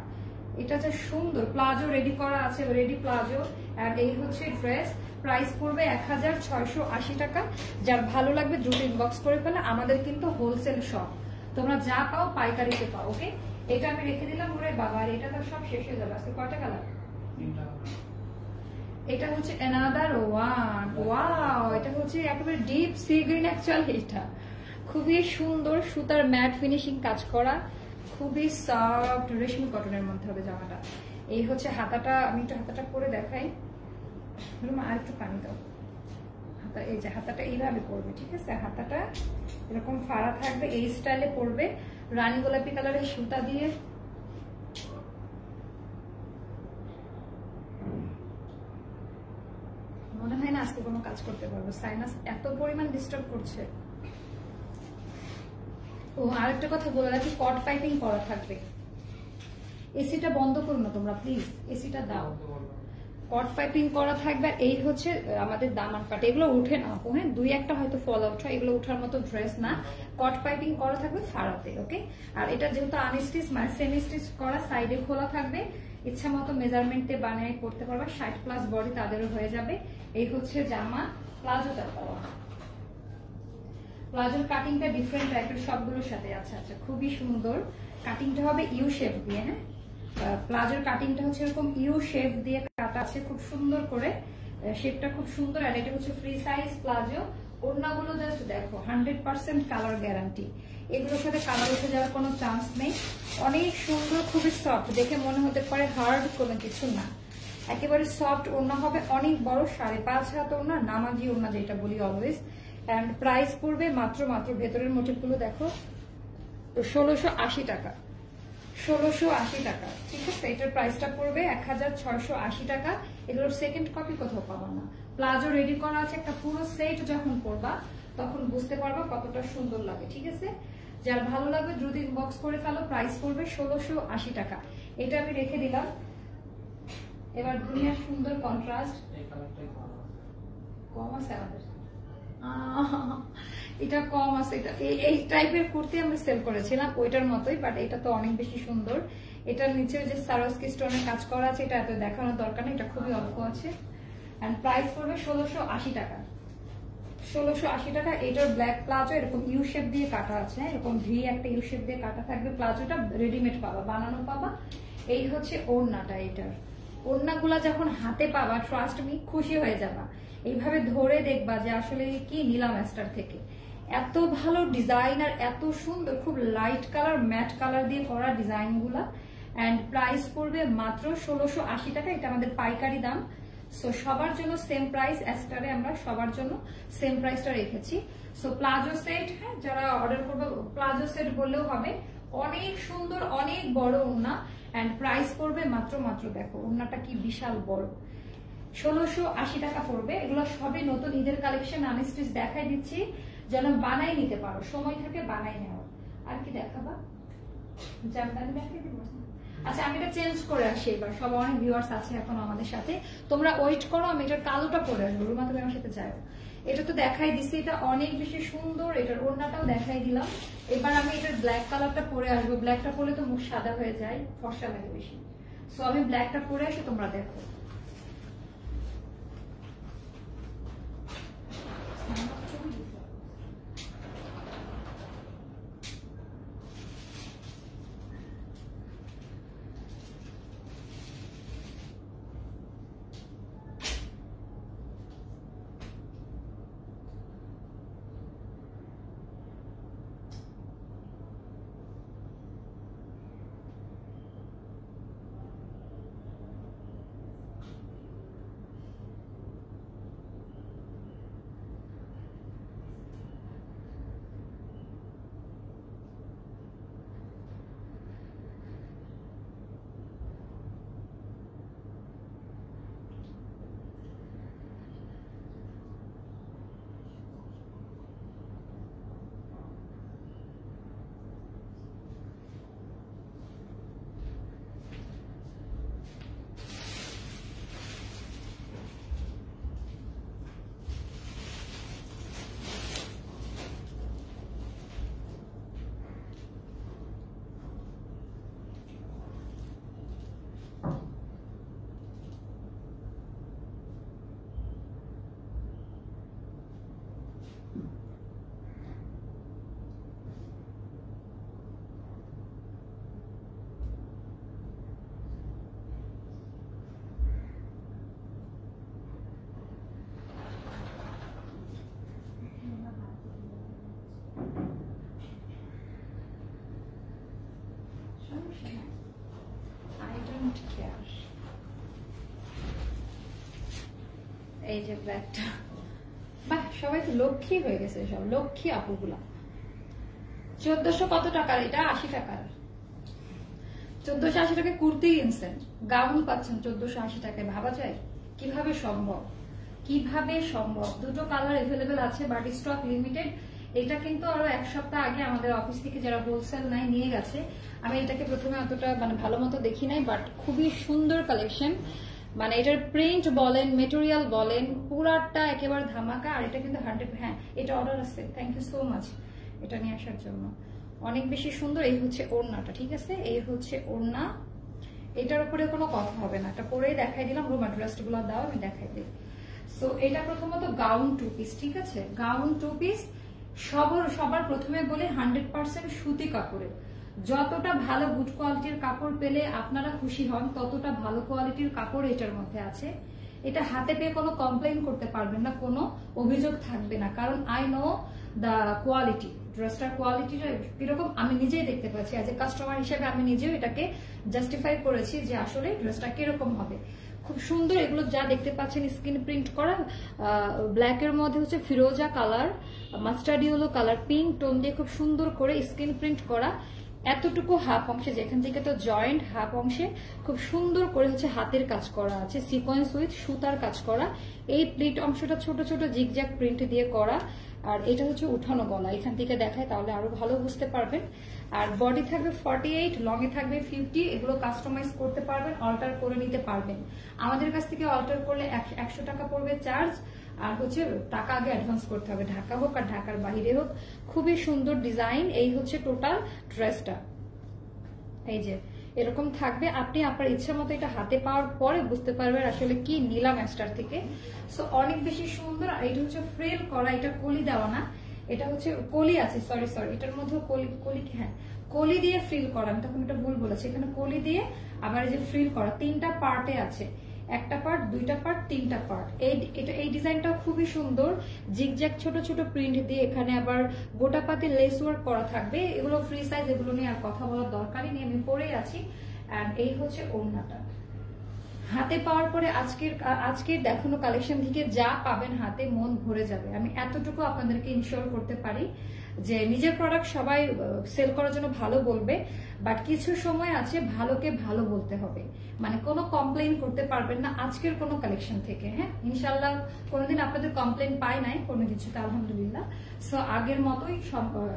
এটা যে সুন্দর প্লাজো রেডি করা আছে, রেডি প্লাজো। আর এই হচ্ছে ড্রেস, প্রাইস পড়বে 1680 টাকা। যার ভালো লাগবে দ্রুত ইনবক্স করে ফেলে। আমাদের কিন্তু হোলসেল শপ, তোমরা যা পাও পাইকারিতে পাও। ওকে, এটা আমি রেখে দিলাম। ওরে বাবা, এটা তো সব শেষ হয়ে যাবে। আজকে কয়টা কালার? এটা হচ্ছে অ্যানাদার ওয়ান। ওয়াও, এটা হচ্ছে একেবারে ডিপ সি গ্রিন। অ্যাকচুয়ালি এটা খুবই সুন্দর, সুতার ম্যাট ফিনিশিং কাজ করা, খুবই সফট রেশমি কটনের মধ্যে হবে জামাটা। এই হচ্ছে হাতাটা, আমি একটু হাতাটা পরে দেখাই। আর একটু পানি দাও। হাতা, এই যে হাতাটা এইভাবে পড়বে, ঠিক আছে? হাতাটা এরকম ফাড়া থাকবে, এই স্টাইলে পড়বে, রানী গোলাপি কালারের সুতা দিয়ে। মনে হয় না আজকে কোনো কাজ করতে পারবো, সাইনাস এত পরিমাণ ডিস্টার্ব করছে। ও আরেকটা কথা বলে রাখি, কট পাইপিং করা থাকবে। এসিটা বন্ধ করো না তোমরা প্লিজ, এসিটা দাও। কট পাইপিং করা থাকবে। আর এই হচ্ছে আমাদের দামান পাট, এগুলো উঠে না আপু, হ্যাঁ দুই একটা হয়তো ফল আউট হয়, এগুলো উঠার মতো ড্রেস না। কট পাইপিং করা থাকবে ফাড়াতে। ওকে, আর এটা যেহেতু আনস্টিচ মানে সেমি স্টিচ করা, সাইডে খোলা থাকবে, ইচ্ছা মতো মেজারমেন্টে বানিয়ে করতে পারবা। 60+ বডি তাদেরও হয়ে যাবে। এই হচ্ছে জামা। প্লাজোটা পাওয়া, প্লাজোর কাটিংটা ডিফারেন্ট টাইপের সবগুলোর সাথে। আচ্ছা আচ্ছা, খুবই সুন্দর। কাটিংটা হবে ইউ শেপ দিয়ে। হ্যাঁ প্লাজোর কাটিংটা হচ্ছে এরকম ইউ শেপ দিয়ে কাটা আছে, খুব সুন্দর করে, শেপটা খুব সুন্দর। আর এটা হচ্ছে ফ্রি সাইজ প্লাজো। ওড়নাগুলো জাস্ট দেখো, 100% কালার গ্যারান্টি। এগুলোর সাথে কালার উঠে যাওয়ার কোনো চান্স নেই। অনেক সুন্দর, খুবই সফট, দেখে মনে হতে পারে হার্ড কোনো কিছু না, একেবারে সফট ওড়না হবে, অনেক বড়, 5.5 হাত ওড়না, নামাজি ওড়না যেটা বলি অলওয়েজ। এন্ড প্রাইস পড়বে মাত্র ভেতরের মোটিভগুলো দেখো, 1680 টাকা। 1680 টাকা, ঠিক আছে? এটার প্রাইসটা পড়বে 1680 টাকা। এগুলোর সেকেন্ড কপি কোথাও পাবা না। প্লাজো রেডি করা আছে, একটা পুরো সেট যখন পরবা তখন বুঝতে পারবা কতটা সুন্দর লাগে, ঠিক আছে? যার ভালো লাগবে দ্রুত ইনবক্স করে ফেলো। প্রাইস পড়বে 1680 টাকা। এটা আমি রেখে দিলাম। এবার দুনিয়ার সুন্দর কন্ট্রাস্ট, কম আছে আমাদের, এটা কম আছে। এটা এই টাইপের কুর্তি আমরা সেল করেছিলাম ওইটার মতোই, বাট এটা তো অনেক বেশি সুন্দর। এটার নিচে যে সারোস্কি স্টোনের কাজ করা আছে, এটা এত দেখানোর দরকার নেই, এটা খুবই অল্প আছে। এন্ড প্রাইস পড়বে 1680 টাকা। 1680 টাকা। এটার ব্ল্যাক প্লাজো এরকম ইউ শেপ দিয়ে কাটা আছে, এরকম ভি একটা ইউ শেপ দিয়ে কাটা থাকবে। প্লাজোটা রেডিমেড পাবা, বানানো পাবা। এই হচ্ছে ওড়নাটা। এটার ওড়নাগুলা যখন হাতে পাবা, ট্রাস্ট মি, খুশি হয়ে যাবা। এইভাবে ধরে দেখবা যে আসলে কি নিলাম স্টার থেকে। এত ভালো ডিজাইন আর এত সুন্দর, খুব লাইট কালার ম্যাট কালার দিয়ে করা ডিজাইন গুলা। এন্ড প্রাইস পড়বে মাত্র 1680 টাকা। এটা আমাদের পাইকারি দাম। সো সবার জন্য সেম প্রাইস, স্টারে আমরা সবার জন্য সেম প্রাইসটা রেখেছি। সো প্লাজো সেট, হ্যাঁ যারা অর্ডার করবে প্লাজো সেট বললেও হবে। অনেক সুন্দর, অনেক বড় ওড়না। এন্ড প্রাইস পড়বে মাত্র দেখো ওড়নাটা কি বিশাল বড়, 1680 টাকা পড়বে। এগুলো সবই নতুন ঈদের কালেকশন, আনস্টিচ দেখাই দিচ্ছি যেন বানাই নিতে পারো, সময় থাকে বানাই নেওয়া। আর কি দেখাবা? জামদানি দেখাই দিব। আচ্ছা আমি এটা চেঞ্জ করে আসি এবার, সব অনেক ভিউয়ার্স আছে এখন আমাদের সাথে, তোমরা ওয়েট করো, আমি এটার কালোটা পরে আসবো। রুমা তুমি আমার সাথে যাও। এটা তো দেখাই দিছি, এটা অনেক বেশি সুন্দর, এটার ওড়নাটাও দেখাই দিলাম। এবার আমি এটার ব্ল্যাক কালারটা পরে আসবো। ব্ল্যাকটা পরলে তো মুখ সাদা হয়ে যায়, ফর্সা লাগে বেশি। সো আমি ব্ল্যাকটা পরে আসি, তোমরা দেখো। এই যে ব্ল্যাকটা, বাহ সবাই তো লক্ষ্মী হয়ে গেছে, সব লক্ষ্মী আপুগুলা। 1400 কত টাকার এটা? 80 টাকার। 1480 টাকায় কুর্তি কিনছেন, গাউন পাচ্ছেন 1480 টাকায়। ভাবা যায় কিভাবে সম্ভব, কিভাবে সম্ভব। দুটো কালার এভেলেবেল আছে, বাট স্টক লিমিটেড। এটা কিন্তু আরো এক সপ্তাহ আগে আমাদের অফিস থেকে যারা হোলসেল নাই নিয়ে গেছে। আমি এটাকে প্রথমে অতটা মানে ভালো মতো দেখি নাই, বাট খুবই সুন্দর কালেকশন। মানে এটার প্রিন্ট বলেন, মেটেরিয়াল বলেন, পুরাটা একেবারে ধামাকা। আর এটা কিন্তু 100, হ্যাঁ এটা অর্ডার আছে। থ্যাংক ইউ সো মাচ এটা নিয়ে আসার জন্য, অনেক বেশি সুন্দর। এই হচ্ছে ওড়নাটা, ঠিক আছে, এই হচ্ছে ওড়না। এটার উপরে কোনো কথা হবে না, এটা পরেই দেখাই দিলাম। রুম অ্যাড্রেস গুলো দাও, আমি দেখাই দিই। সো এটা প্রথমত গাউন 2 পিস, ঠিক আছে, গাউন 2 পিস। সবার প্রথমে বলি 100% সুতি কাপড়ের। যতটা ভালো গুড কোয়ালিটির কাপড় পেলে আপনারা খুশি হন, ততটা ভালো কোয়ালিটির কাপড় এটার মধ্যে আছে। এটা হাতে পেয়ে কোনো কমপ্লেইন করতে পারবেন না, কোনো অভিযোগ থাকবে না, কারণ আই নো দ্য কোয়ালিটি। ড্রেসটার কোয়ালিটিটা কিরকম আমি নিজেই দেখতে পাচ্ছি, অ্যাজ এ কাস্টমার হিসেবে আমি নিজেও এটাকে জাস্টিফাই করেছি যে আসলে ড্রেসটা কিরকম হবে। খুব সুন্দর, এগুলো যা দেখতে পাচ্ছেন স্ক্রিন প্রিন্ট করা। ব্ল্যাকের মধ্যে হচ্ছে ফিরোজা colour, mustard yellow colour, pink tone দিয়ে খুব সুন্দর করে স্ক্রিন প্রিন্ট করা। এতটুকু হাফ অংশে, যেখান থেকে তো জয়েন্ট, হাফ অংশে খুব সুন্দর করে হচ্ছে হাতের কাজ করা আছে, সিকোয়েন্স উইথ সুতার কাজ করা। এই প্লিট অংশটা ছোট ছোট জিগজ্যাগ প্রিন্ট দিয়ে করা। আর এটা হচ্ছে উঠানো গলা, এখান থেকে দেখায় তাহলে আরো ভালো বুঝতে পারবেন। আর বডি থাকবে 48, লং এ থাকবে 50। এগুলো কাস্টমাইজ করতে পারবেন, অল্টার করে নিতে পারবেন। আমাদের কাছ থেকে অল্টার করলে 100 টাকা পড়বে চার্জ। আর হচ্ছে টাকা আগে অ্যাডভান্স করতে হবে, ঢাকা হোক আর ঢাকার বাইরে হোক। খুবই সুন্দর ডিজাইন। এই হচ্ছে টোটাল ড্রেসটা, এই যে এরকম থাকবে। আপনি আপনার ইচ্ছা মতো এটা হাতে পাওয়ার পরে বুঝতে পারবেন আসলে কি নিলাম স্টার থেকে। সো অনেক বেশি সুন্দর। আর এটা হচ্ছে ফ্রিল করা, এটা কলি দেওয়া না, এটা হচ্ছে কলি আছে, সরি এটার মধ্যে কলি, হ্যাঁ কলি দিয়ে ফ্রিল করা। আমি তখন এটা ভুল বলেছি, এখানে কলি দিয়ে আবার এই যে ফ্রিল করা। 3টা পার্টে আছে, একটা পার্ট, 2টা পার্ট, 3টা পার্ট। এই ডিজাইনটা খুবই সুন্দর, জিগজ্যাগ ছোট ছোট প্রিন্ট দিয়ে। এখানে আবার গোটাপাতি লেস ওয়ার্ক করা থাকবে। এগুলো ফ্রি সাইজ, এগুলো নিয়ে আর কথা বলার দরকারই নেই, আমি পরেই আছি। এন্ড এই হচ্ছে ওড়নাটা। হাতে পাওয়ার পরে আজকের দেখানো কালেকশন থেকে যা পাবেন হাতে মন ভরে যাবে, আমি এতটুকু আপনাদেরকে ইনশিওর করতে পারি। যে নিজের প্রোডাক্ট সবাই সেল করার জন্য ভালো বলবে, বাট কিছু সময় আছে ভালোকে ভালো বলতে হবে, মানে কোনো কমপ্লেইন করতে পারবেন না আজকের কোনো কালেকশন থেকে। হ্যাঁ, ইনশাল্লাহ কোনোদিন আপনাদের কমপ্লেইন পাই নাই কোনো কিছুতে, আলহামদুলিল্লাহ। সো আগের মতোই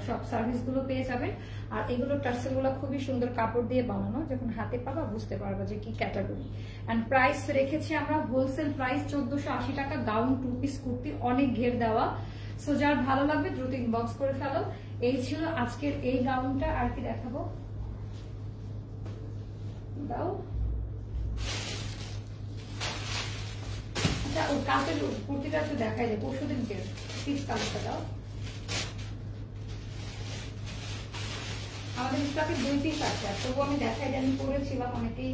সব সার্ভিসগুলো পেয়ে যাবেন। আর এগুলো টার্সেলগুলো খুবই সুন্দর কাপড় দিয়ে বানানো, যখন হাতে পাবা বুঝতে পারবা যে কি ক্যাটাগরি। অ্যান্ড প্রাইস রেখেছি আমরা হোলসেল প্রাইস 1480 টাকা, গাউন 2 পিস কুর্তি, অনেক ঘের দেওয়া। সো যার ভালো লাগবে দ্রুত ইনবক্স করে ফেলো। এই ছিল আজকের এই গাউনটা। আর কি দেখাবো দাও, আচ্ছা ও কাপের কুর্তিটা একটু দেখাই যায়, পরশুদিন পিস কালারটা দাও। আমাদের স্টকে 2 পিস আছে, তবু আমি দেখাই যে আমি পরেছিলাম, অনেকেই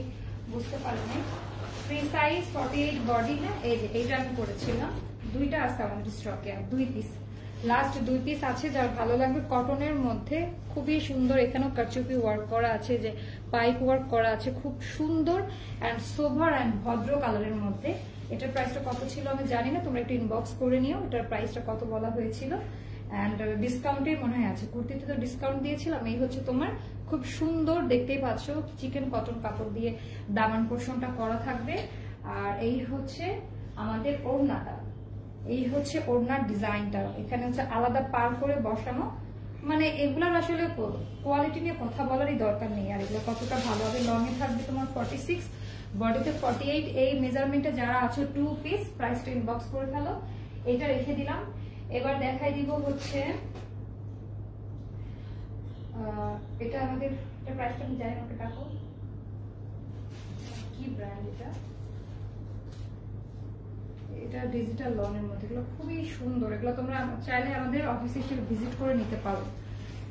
বুঝতে পারে নাই। Free size 48 body. হ্যাঁ, এই যে এইটা আমি পরেছিলাম, 2টা আছে আমাদের স্টকে, আর 2 পিস, লাস্ট 2 পিস আছে। যার ভালো লাগবে কটনের মধ্যে খুবই সুন্দর, এখানেও কারচুপি ওয়ার্ক করা আছে, যে পাইপ ওয়ার্ক করা আছে, খুব সুন্দর অ্যান্ড সোভার অ্যান্ড ভদ্র কালারের মধ্যে। এটার প্রাইসটা কত ছিল আমি জানি না, তোমরা একটু ইনবক্স করে নিও এটার প্রাইসটা কত বলা হয়েছিল। অ্যান্ড ডিসকাউন্টে মনে হয় আছে, কুর্তিতে তো ডিসকাউন্ট দিয়েছিলাম। এই হচ্ছে তোমার খুব সুন্দর, দেখতেই পাচ্ছ চিকেন কটন কাপড় দিয়ে দামান পোর্শনটা করা থাকবে। আর এই হচ্ছে আমাদের ওড়নাটা, এই হচ্ছে ওড়নার ডিজাইনটা, এখানে হচ্ছে আলাদা পার করে বসানো। মানে এগুলার আসলে কোয়ালিটি নিয়ে কথা বলারই দরকার নেই। আর এগুলো কতটা ভালো হবে, লং এ থাকবে তোমার 46, বডিতে 48। এই মেজারমেন্টে যারা আছে 2 পিস, প্রাইসটা ইনবক্স করে ফেলো। এটা রেখে দিলাম। এবার দেখাই দিব হচ্ছে এটা আমাদের, এটা প্রাইসটা আমি জানি না, ওকে টাকা কি ব্র্যান্ড এটা, এটা ডিজিটাল লনের মধ্যে, এগুলো খুবই সুন্দর। এগুলো তোমরা চাইলে আমাদের অফিসে এসে ভিজিট করে নিতে পারো।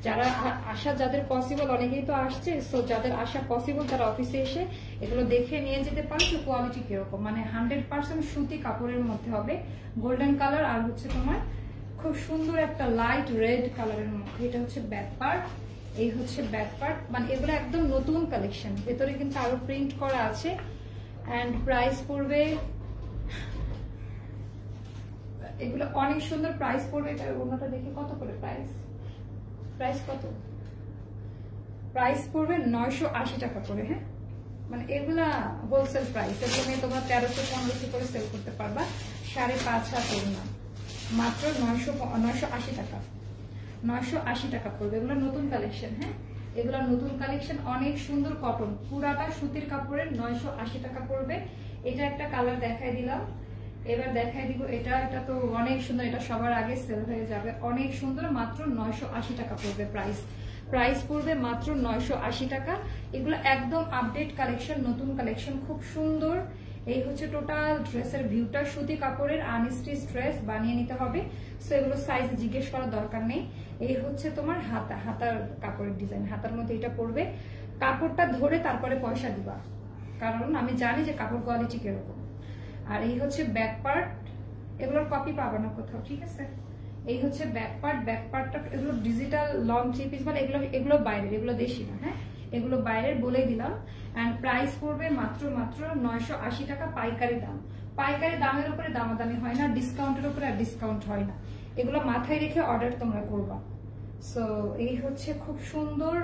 যারা আসা যাদের পসিবল, অনেকেই তো আসছে, সো যাদের আসা পসিবল তারা অফিসে এসে এগুলো দেখে নিয়ে যেতে পারো যে কোয়ালিটি কিরকম। মানে 100% সুতি কাপড়ের মধ্যে হবে, গোল্ডেন কালার আর হচ্ছে তোমার খুব সুন্দর একটা লাইট রেড কালারের মধ্যে। এটা হচ্ছে ব্যাক পার্ট, এই হচ্ছে ব্যাক পার্ট। মানে এগুলো একদম নতুন কালেকশন, ভেতরে কিন্তু আরো প্রিন্ট করা আছে। অ্যান্ড প্রাইস পড়বে, এগুলো অনেক সুন্দর প্রাইস পড়বে। এটা ওনাটা দেখি কত করে প্রাইস, প্রাইস কত, প্রাইস পড়বে 980 টাকা করে। হ্যাঁ, মানে এগুলা হোলসেল প্রাইস, এখানে তোমরা 1300-1500 করে সেল করতে পারবা। 5.5 হাত ওড়না, মাত্র 980 টাকা, 980 টাকা পড়বে। এগুলো নতুন কালেকশন। হ্যাঁ, এগুলো নতুন কালেকশন, অনেক সুন্দর কটন, পুরাটা সুতির কাপড়ের, 980 টাকা পড়বে। এটা একটা কালার দেখাই দিলাম। এবার দেখাই দিব এটা, এটা তো অনেক সুন্দর, এটা সবার আগে সেল হয়ে যাবে, অনেক সুন্দর, মাত্র 980 টাকা পড়বে প্রাইস। প্রাইস পড়বে মাত্র 980 টাকা। এগুলো একদম আপডেট কালেকশন, নতুন কালেকশন, খুব সুন্দর। এই হচ্ছে টোটাল ড্রেসের ভিউটা, সুতি কাপড়ের আনস্টিচ ড্রেস বানিয়ে নিতে হবে। সো এগুলো সাইজ জিজ্ঞেস করার দরকার নেই। এই হচ্ছে তোমার হাতা, হাতার কাপড়ের ডিজাইন, হাতার মধ্যে এটা পড়বে। কাপড়টা ধরে তারপরে পয়সা দিবা, কারণ আমি জানি যে কাপড় কোয়ালিটি কিরকম। আর এই হচ্ছে ব্যাক পার্ট, এগুলোর কপি পাবে না কোথাও, ঠিক আছে। এই হচ্ছে ব্যাক পার্ট, ব্যাক পার্টটা এগুলো ডিজিটাল লং 3 পিস, মানে এগুলো বাইরের, এগুলো দেশি না। হ্যাঁ, এগুলো বাইরের বলে দিলাম। এন্ড প্রাইস পড়বে মাত্র 980 টাকা, পাইকারি দাম। পাইকারি দামের উপরে দামাদামি হয় না, ডিসকাউন্টের উপরে আর ডিসকাউন্ট হয় না। এগুলো মাথায় রেখে অর্ডার তোমরা করবা। সো এই হচ্ছে খুব সুন্দর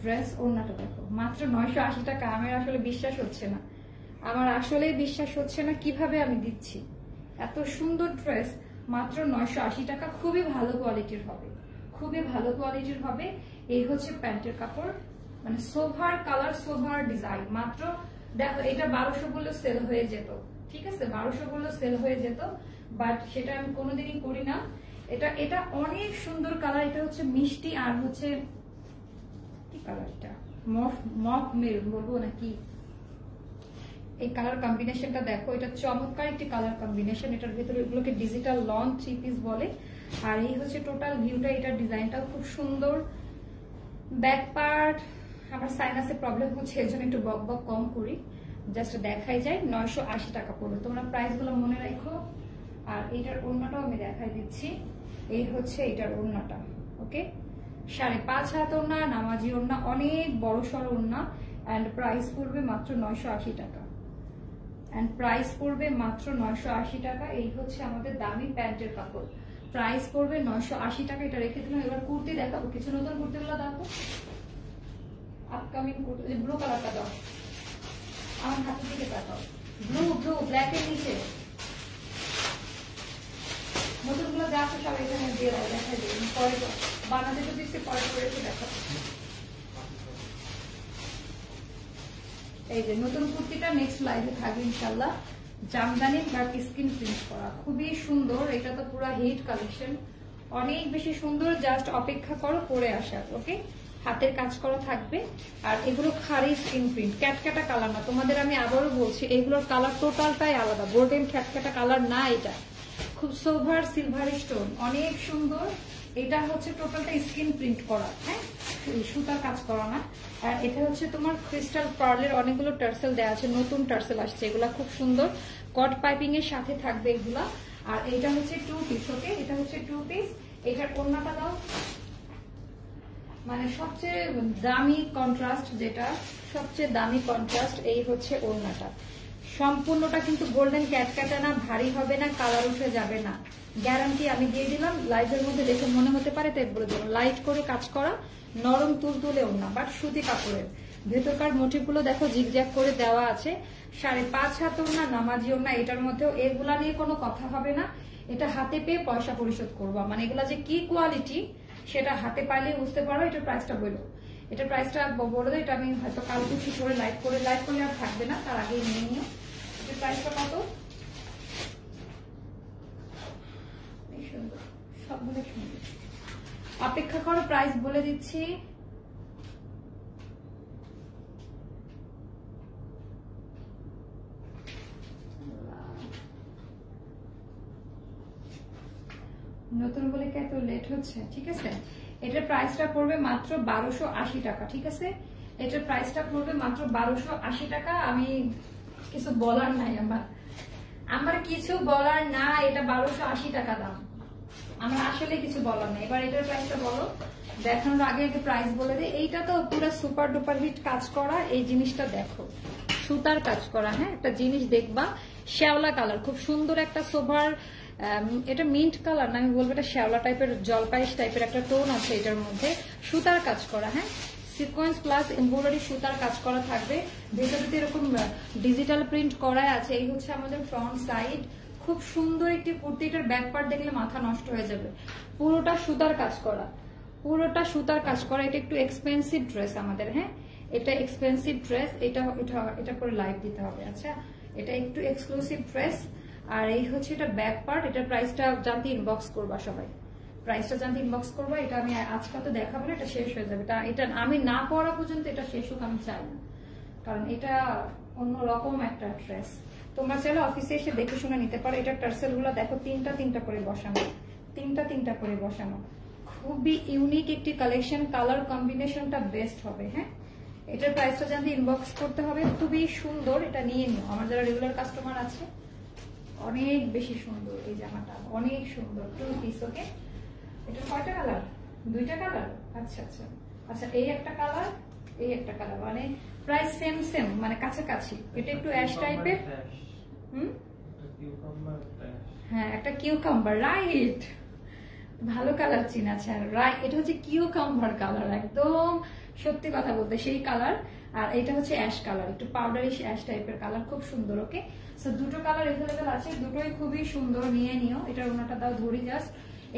ড্রেস। ওড়নাটা দেখো, মাত্র 980 টাকা। আমার আসলে বিশ্বাস হচ্ছে না, আমার আসলে বিশ্বাস হচ্ছে না কিভাবে আমি দিচ্ছি এত সুন্দর ড্রেস মাত্র 980 টাকা। খুবই ভালো কোয়ালিটির হবে, খুবই ভালো কোয়ালিটির হবে। এই হচ্ছে প্যান্টের কাপড়, মানে সোভার কালার, সোভার ডিজাইন। মাত্র দেখো, এটা 1200 বললে সেল হয়ে যেত, ঠিক আছে, 1200 বললে সেল হয়ে যেত, বাট সেটা আমি কোনোদিনই করি না। এটা অনেক সুন্দর কালার। এটা হচ্ছে মিষ্টি আর হচ্ছে কি কালার, এটা মফ মেরুন বলবো নাকি, এই কালার কম্বিনেশনটা দেখো, এটা চমৎকার একটি কালার কম্বিনেশন। এটার ভেতরে এগুলোকে ডিজিটাল লং 3 পিস বলে। আর এই হচ্ছে টোটাল ভিউটা, এটার ডিজাইনটাও খুব সুন্দর। ব্যাক পার্ট, আমার সাইনাসে প্রবলেম হচ্ছে, এর জন্য একটু বক বক কম করি, জাস্ট দেখাই যায়। 980 টাকা পড়বে, তোমরা প্রাইস গুলো মনে রাখো। আর এটার ওড়নাটাও আমি দেখাই দিচ্ছি। এই হচ্ছে এটার ওড়নাটা, ওকে, 5.5 হাত ওড়না, নামাজি ওড়না, অনেক বড় সড় ওড়না। এন্ড প্রাইস পড়বে মাত্র 980 টাকা। এন্ড প্রাইস পড়বে মাত্র 980 টাকা। এই হচ্ছে আমাদের দামি প্যান্টের কাপড়। প্রাইস পড়বে 980 টাকা। এটা রেখে দিলাম। এবার কুর্তি দেখাবো, কিছু নতুন কুর্তিগুলো দাও তো। আপকামিং কুর্তি, ব্লু কালারটা দাও, আমার হাতের দিকে তাকাও। ব্লু ব্ল্যাক এর নিচে নতুনগুলো যা আছে সব এখানে দিয়ে দাও, দেখাই দিই। পরে বানাতে তো দিচ্ছি, পরে করে একটু দেখাবো। এই যে নতুন কুর্তিটা নেক্সট লাইভে থাকবে ইনশাল্লাহ। জামদানি বাট স্কিন প্রিন্ট করা, খুবই সুন্দর। এটা তো পুরো হিট কালেকশন, অনেক বেশি সুন্দর। জাস্ট অপেক্ষা করো পরে আসার। ওকে, হাতের কাজ করা থাকবে। আর এগুলো খারি স্কিন প্রিন্ট, ক্যাটক্যাটা কালার না। তোমাদের আমি আবারও বলছি, এগুলোর কালার টোটালটাই আলাদা, গোল্ডেন ক্যাটক্যাটা কালার না। এটা খুব সোভার সিলভার স্টোন, অনেক সুন্দর। এটা হচ্ছে টোটালটা স্কিন প্রিন্ট করা, হ্যাঁ, সুতার কাজ করা না। আর এটা হচ্ছে তোমার ক্রিস্টাল পার্লের অনেকগুলো টার্সেল দেওয়া আছে, নতুন টার্সেল আসছে, এগুলা খুব সুন্দর। কট পাইপিং এর সাথে থাকবে এগুলা। আর এটা হচ্ছে 2 পিস। ওকে, এটা হচ্ছে 2 পিস। এটার ওড়নাটা দাও, মানে সবচেয়ে দামি কন্ট্রাস্ট, যেটা সবচেয়ে দামি কন্ট্রাস্ট, এই হচ্ছে ওড়নাটা। সম্পূর্ণটা কিন্তু গোল্ডেন ক্যাটক্যাটা না, ভারী হবে না, কালার উঠে যাবে না, গ্যারান্টি আমি দিয়ে দিলাম। লাইটের মধ্যে দেখে মনে হতে পারে তাই বলে দিলাম। লাইট করে কাজ করা, নরম তুলতুলেও না, বাট সুতি কাপড়ের। ভেতরকার মোটিভগুলো দেখো জিগজ্যাগ করে দেওয়া আছে। 5.5 হাত ওড়না, নামাজি ওড়না। এটার মধ্যেও এগুলা নিয়ে কোনো কথা হবে না। এটা হাতে পেয়ে পয়সা পরিশোধ করবো। মানে এগুলা যে কি কোয়ালিটি সেটা হাতে পাইলে বুঝতে পারো। এটার প্রাইসটা বলো, এটার প্রাইসটা বলে দাও। এটা আমি হয়তো কালকে ঠিক করে লাইভ করলে আর থাকবে না, তার আগেই নিয়ে নিও। এটার প্রাইসটা কত? সবগুলো সুন্দর। অপেক্ষা করো, প্রাইস বলে দিচ্ছি। নতুন বলে কি এত লেট হচ্ছে? ঠিক আছে, এটার প্রাইসটা পড়বে মাত্র 1280 টাকা। ঠিক আছে, এটার প্রাইসটা পড়বে মাত্র 1280 টাকা। আমি কিছু বলার নাই, আমার কিছু বলার না। এটা 1280 টাকা দাম, আমার আসলে কিছু বলার নাই। এবার এটার প্রাইসটা বলো, দেখানোর আগে একটা প্রাইস বলে দিই। এইটা তো পুরো সুপার ডুপার হিট কাজ করা। এই জিনিসটা দেখো, সুতার কাজ করা। হ্যাঁ, একটা জিনিস দেখবা, শ্যাওলা কালার, খুব সুন্দর একটা সোভার। এটা মিন্ট কালার না, আমি বলবো এটা শ্যাওলা টাইপের, জলপাইশ টাইপের একটা টোন আছে এটার মধ্যে। সুতার কাজ করা, হ্যাঁ, সিকোয়েন্স প্লাস এমব্রয়ডারি সুতার কাজ করা থাকবে। ভেতরে এরকম ডিজিটাল প্রিন্ট করা আছে। এই হচ্ছে আমাদের ফ্রন্ট সাইড। খুব সুন্দর একটি কুর্তি। এটার ব্যাক পার্ট দেখলে মাথা নষ্ট হয়ে যাবে। পুরোটা সুতার কাজ করা, পুরোটা সুতার কাজ করা। এটা একটু এক্সপেন্সিভ ড্রেস আমাদের, হ্যাঁ, এটা এক্সপেন্সিভ ড্রেস। এটা করে লাইভ দিতে হবে। আচ্ছা, এটা একটু এক্সক্লুসিভ ড্রেস। আর এই হচ্ছে এটা ব্যাক পার্ট। এটার প্রাইসটা জানতে ইনবক্স করবা সবাই, প্রাইসটা জানতে ইনবক্স করবা। এটা আমি আজকে তো দেখাবো না, এটা শেষ হয়ে যাবে। এটা আমি না পড়া পর্যন্ত এটা শেষ হোক আমি চাই না, কারণ এটা অন্যরকম একটা ড্রেস। তোমরা চাইলে অফিসে এসে দেখে শুনে নিতে পারো। এটা টার্সেল গুলো দেখো, তিনটা করে বসানো, তিনটা করে বসানো। খুবই ইউনিক একটি কালেকশন, কালার কম্বিনেশনটা বেস্ট হবে। হ্যাঁ, এটার প্রাইসটা জানতে ইনবক্স করতে হবে। খুবই সুন্দর, এটা নিয়ে নিও। আমার যারা রেগুলার কাস্টমার আছে, অনেক বেশি সুন্দর এই জামাটা, অনেক সুন্দর। 2 পিস। ওকে, এটা কয়টা কালার? 2টা কালার। আচ্ছা আচ্ছা আচ্ছা, এই একটা কালার, এই একটা কালার, মানে প্রায় সেম, মানে কাছাকাছি। এটা একটু অ্যাশ টাইপের। হ্যাঁ, একটা কিউকাম্বার, রাইট, ভালো কালার চিনাছে। রাইট, এটা হচ্ছে কিউকাম্বার কালার, একদম সত্যি কথা বলতে সেই কালার। আর এটা হচ্ছে অ্যাশ কালার, একটু পাউডারিশ অ্যাশ টাইপের কালার, খুব সুন্দর। ওকে, সো দুটো কালার এভেলেবেল আছে, দুটোই খুবই সুন্দর, নিয়ে নিও। এটার ওনাটা দাও ধরি জাস্ট।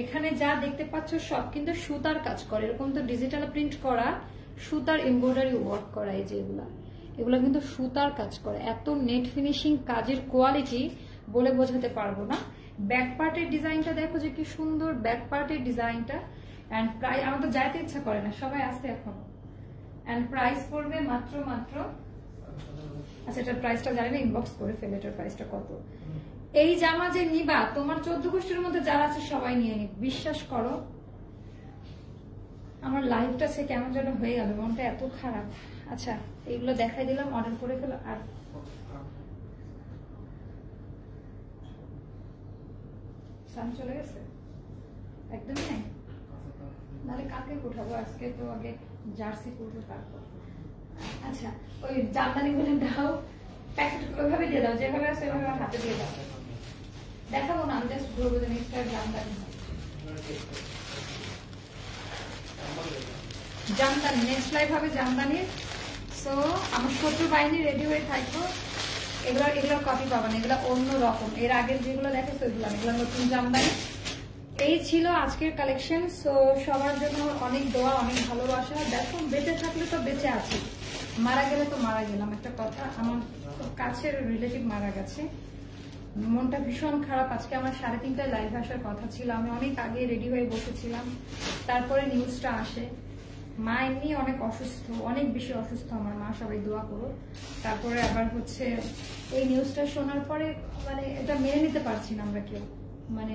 এখানে যা দেখতে পাচ্ছ সব কিন্তু সুতার কাজ করে, এরকম তো ডিজিটাল প্রিন্ট করা, সুতার এমব্রয়ডারি ওয়ার্ক করা। এই যে এগুলা কিন্তু সুতার কাজ করে। এত নেট ফিনিশিং কাজের কোয়ালিটি বলে বোঝাতে পারবো না। ব্যাক পার্টের ডিজাইনটা দেখো যে কি সুন্দর, ব্যাক পার্টের ডিজাইনটা। এন্ড প্রাইস, আমার তো যাইতে ইচ্ছা করে না, সবাই আসছে এখন। এন্ড প্রাইস পড়বে মাত্র আচ্ছা, এটার প্রাইসটা জানি না, ইনবক্স করে ফেলে এটার প্রাইসটা কত। এই জামা যে নিবা, তোমার 14 গোষ্ঠীর মধ্যে যারা আছে সবাই নিয়ে নিক, বিশ্বাস করো। আমার লাইফটা সে কেমন যেন হয়ে গেল, মনটা এত খারাপ। আচ্ছা, এইগুলো দেখাই দিলাম, অর্ডার করে ফেলো। আর সান চলে গেছে একদমই নাই, নাহলে কাকে উঠাবো আজকে? তো আগে জার্সি করবো তারপর। আচ্ছা, ওই জামদানি গুলো দাও, প্যাকেট ওইভাবে দিয়ে দাও, যেভাবে আছে ওইভাবে হাতে দিয়ে দাও। দেখাবো না, আমি জাস্ট ধরবো যে next Jamdani. Jamdani next live হবে জামদানি। সো আমার শত্রু বাহিনী রেডি হয়ে থাকবো। এগুলোর কপি পাবেন, এগুলো অন্য রকম। এর আগের যেগুলো দেখেছো এগুলো নতুন জামদানি। এই ছিল আজকের কালেকশন। সো সবার জন্য অনেক দোয়া, অনেক ভালোবাসা। দেখো বেঁচে থাকলে তো বেঁচে আছি, মারা গেলে তো মারা গেলাম। একটা কথা, আমার খুব কাছের রিলেটিভ মারা গেছে, মনটা ভীষণ খারাপ। আজকে আমার 3:30টায় লাইভ আসার কথা ছিল, আমি অনেক আগে রেডি হয়ে বসেছিলাম, তারপরে নিউজটা আসে। মা এমনি অনেক অসুস্থ, অনেক বেশি অসুস্থ আমার মা, সবাই দোয়া করো। তারপরে আবার হচ্ছে এই নিউজটা শোনার পরে মানে এটা মেনে নিতে পারছি না আমরা কেউ। মানে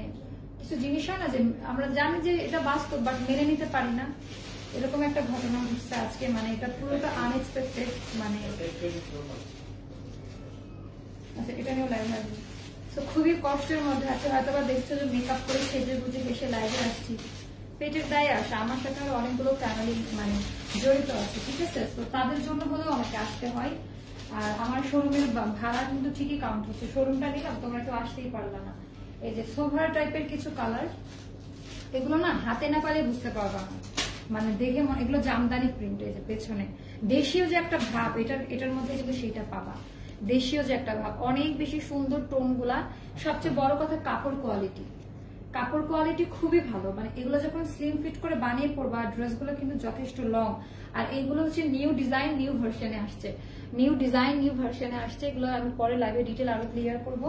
কিছু জিনিস হয় না যে আমরা জানি যে এটা বাস্তব, বাট মেনে নিতে পারি না। এরকম একটা ঘটনা ঘটছে আজকে, মানে এটা পুরোটা আনএক্সপেক্টেড। মানে আচ্ছা, এটা নিয়েও লাইভ আসবে। তো খুবই কষ্টের মধ্যে আছে, হয়তো বা দেখছো যে মেকআপ করে সেজে বুঝে হেসে লাইভে আসছি, পেটের দায়ে আসে। আমার সাথে আরো অনেকগুলো ফ্যামিলি মানে জড়িত আছে, ঠিক আছে? তো তাদের জন্য হলেও আমাকে আসতে হয়। আর আমার শোরুমের ভাড়া কিন্তু ঠিকই কাউন্ট হচ্ছে। শোরুমটা নিলাম, তোমরা কেউ আসতেই পারলা না। এই যে সোভার টাইপের কিছু কালার, এগুলো না হাতে না পারলে বুঝতে পারবা না, মানে দেখে এগুলো জামদানি প্রিন্ট। এই যে পেছনে দেশীয় যে একটা ভাব, এটার মধ্যে কিন্তু সেইটা পাবা। দেশীয় যে একটা ভাব, অনেক বেশি সুন্দর টোন গুলা। সবচেয়ে বড় কথা কাপড় কোয়ালিটি খুবই ভালো। মানে এগুলো যখন স্লিম ফিট করে বানিয়ে পড়বা, ড্রেসগুলো কিন্তু যথেষ্ট লং। আর এইগুলো হচ্ছে নিউ ডিজাইন নিউ ভার্সনে আসছে। এগুলো আমি পরে লাইভে ডিটেল আরো ক্লিয়ার করবো।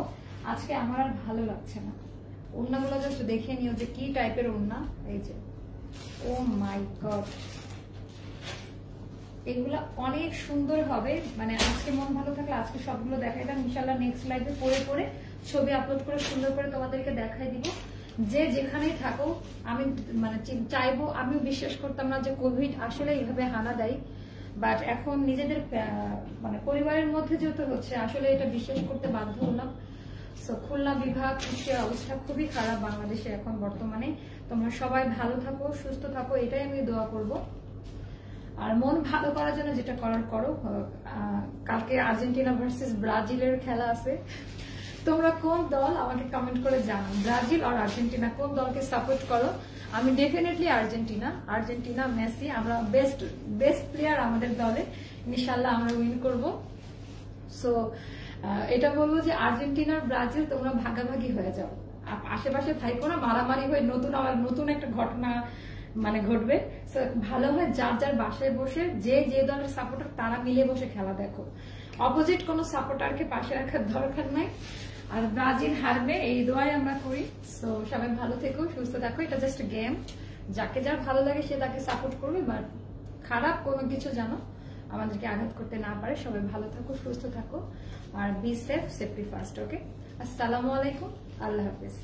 আজকে আমার আর ভালো লাগছে না। ওড়নাগুলো জাস্ট দেখে নিও যে কি টাইপের ওড়না। এই যে ও মাই গড, এগুলা অনেক সুন্দর হবে। মানে আজকে মন ভালো থাকলে আজকে সবগুলো দেখাইলাম, ইনশাল্লাহ নেক্সট লাইভে পরে ছবি আপলোড করে সুন্দর করে তোমাদেরকে দেখাই দিব। যে যেখানেই থাকো, আমি মানে চাইবো, আমিও বিশ্বাস করতাম না যে কোভিড আসলে এইভাবে হানা দেয়, বাট এখন নিজেদের মানে পরিবারের মধ্যে যেহেতু হচ্ছে, আসলে এটা বিশ্বাস করতে বাধ্য হলাম। সো খুলনা বিভাগ পুষ্টির অবস্থা খুবই খারাপ বাংলাদেশে এখন বর্তমানে। তোমরা সবাই ভালো থাকো, সুস্থ থাকো, এটাই আমি দোয়া করবো। আর মন ভালো করার জন্য যেটা করার করো। কালকে আর্জেন্টিনা ভার্সেস ব্রাজিলের খেলা আছে, তোমরা কোন দল আমাকে কমেন্ট করে জানাও। ব্রাজিল আর আর্জেন্টিনা কোন দলকে সাপোর্ট করো? আমি ডেফিনেটলি আর্জেন্টিনা মেসি, আমরা বেস্ট প্লেয়ার আমাদের দলে, ইনশাল্লাহ আমরা উইন করব। সো এটা বলবো যে আর্জেন্টিনার ব্রাজিল তোমরা ভাগাভাগি হয়ে যাও, আশেপাশে থাইকো না, মারামারি হয়ে নতুন একটা ঘটনা মানে ঘটবে। ভালো হয় যার বাসায় বসে যে দলের সাপোর্টার তারা মিলে বসে খেলা দেখো, অপোজিট কোনো সাপোর্টারকে পাশে রাখার দরকার নাই। আর ব্রাজিল হারবে এই দোয়াই আমরা করি। সো সবাই ভালো থেকো, সুস্থ থাকো, এটা জাস্ট গেম, যাকে যার ভালো লাগে সে তাকে সাপোর্ট করবে, বাট খারাপ কোনো কিছু জানো আমাদেরকে আঘাত করতে না পারে। সবাই ভালো থাকো, সুস্থ থাকো, আর বি সেফ, সেফটি ফার্স্ট। ওকে, আসসালামু আলাইকুম, আল্লাহ হাফিজ।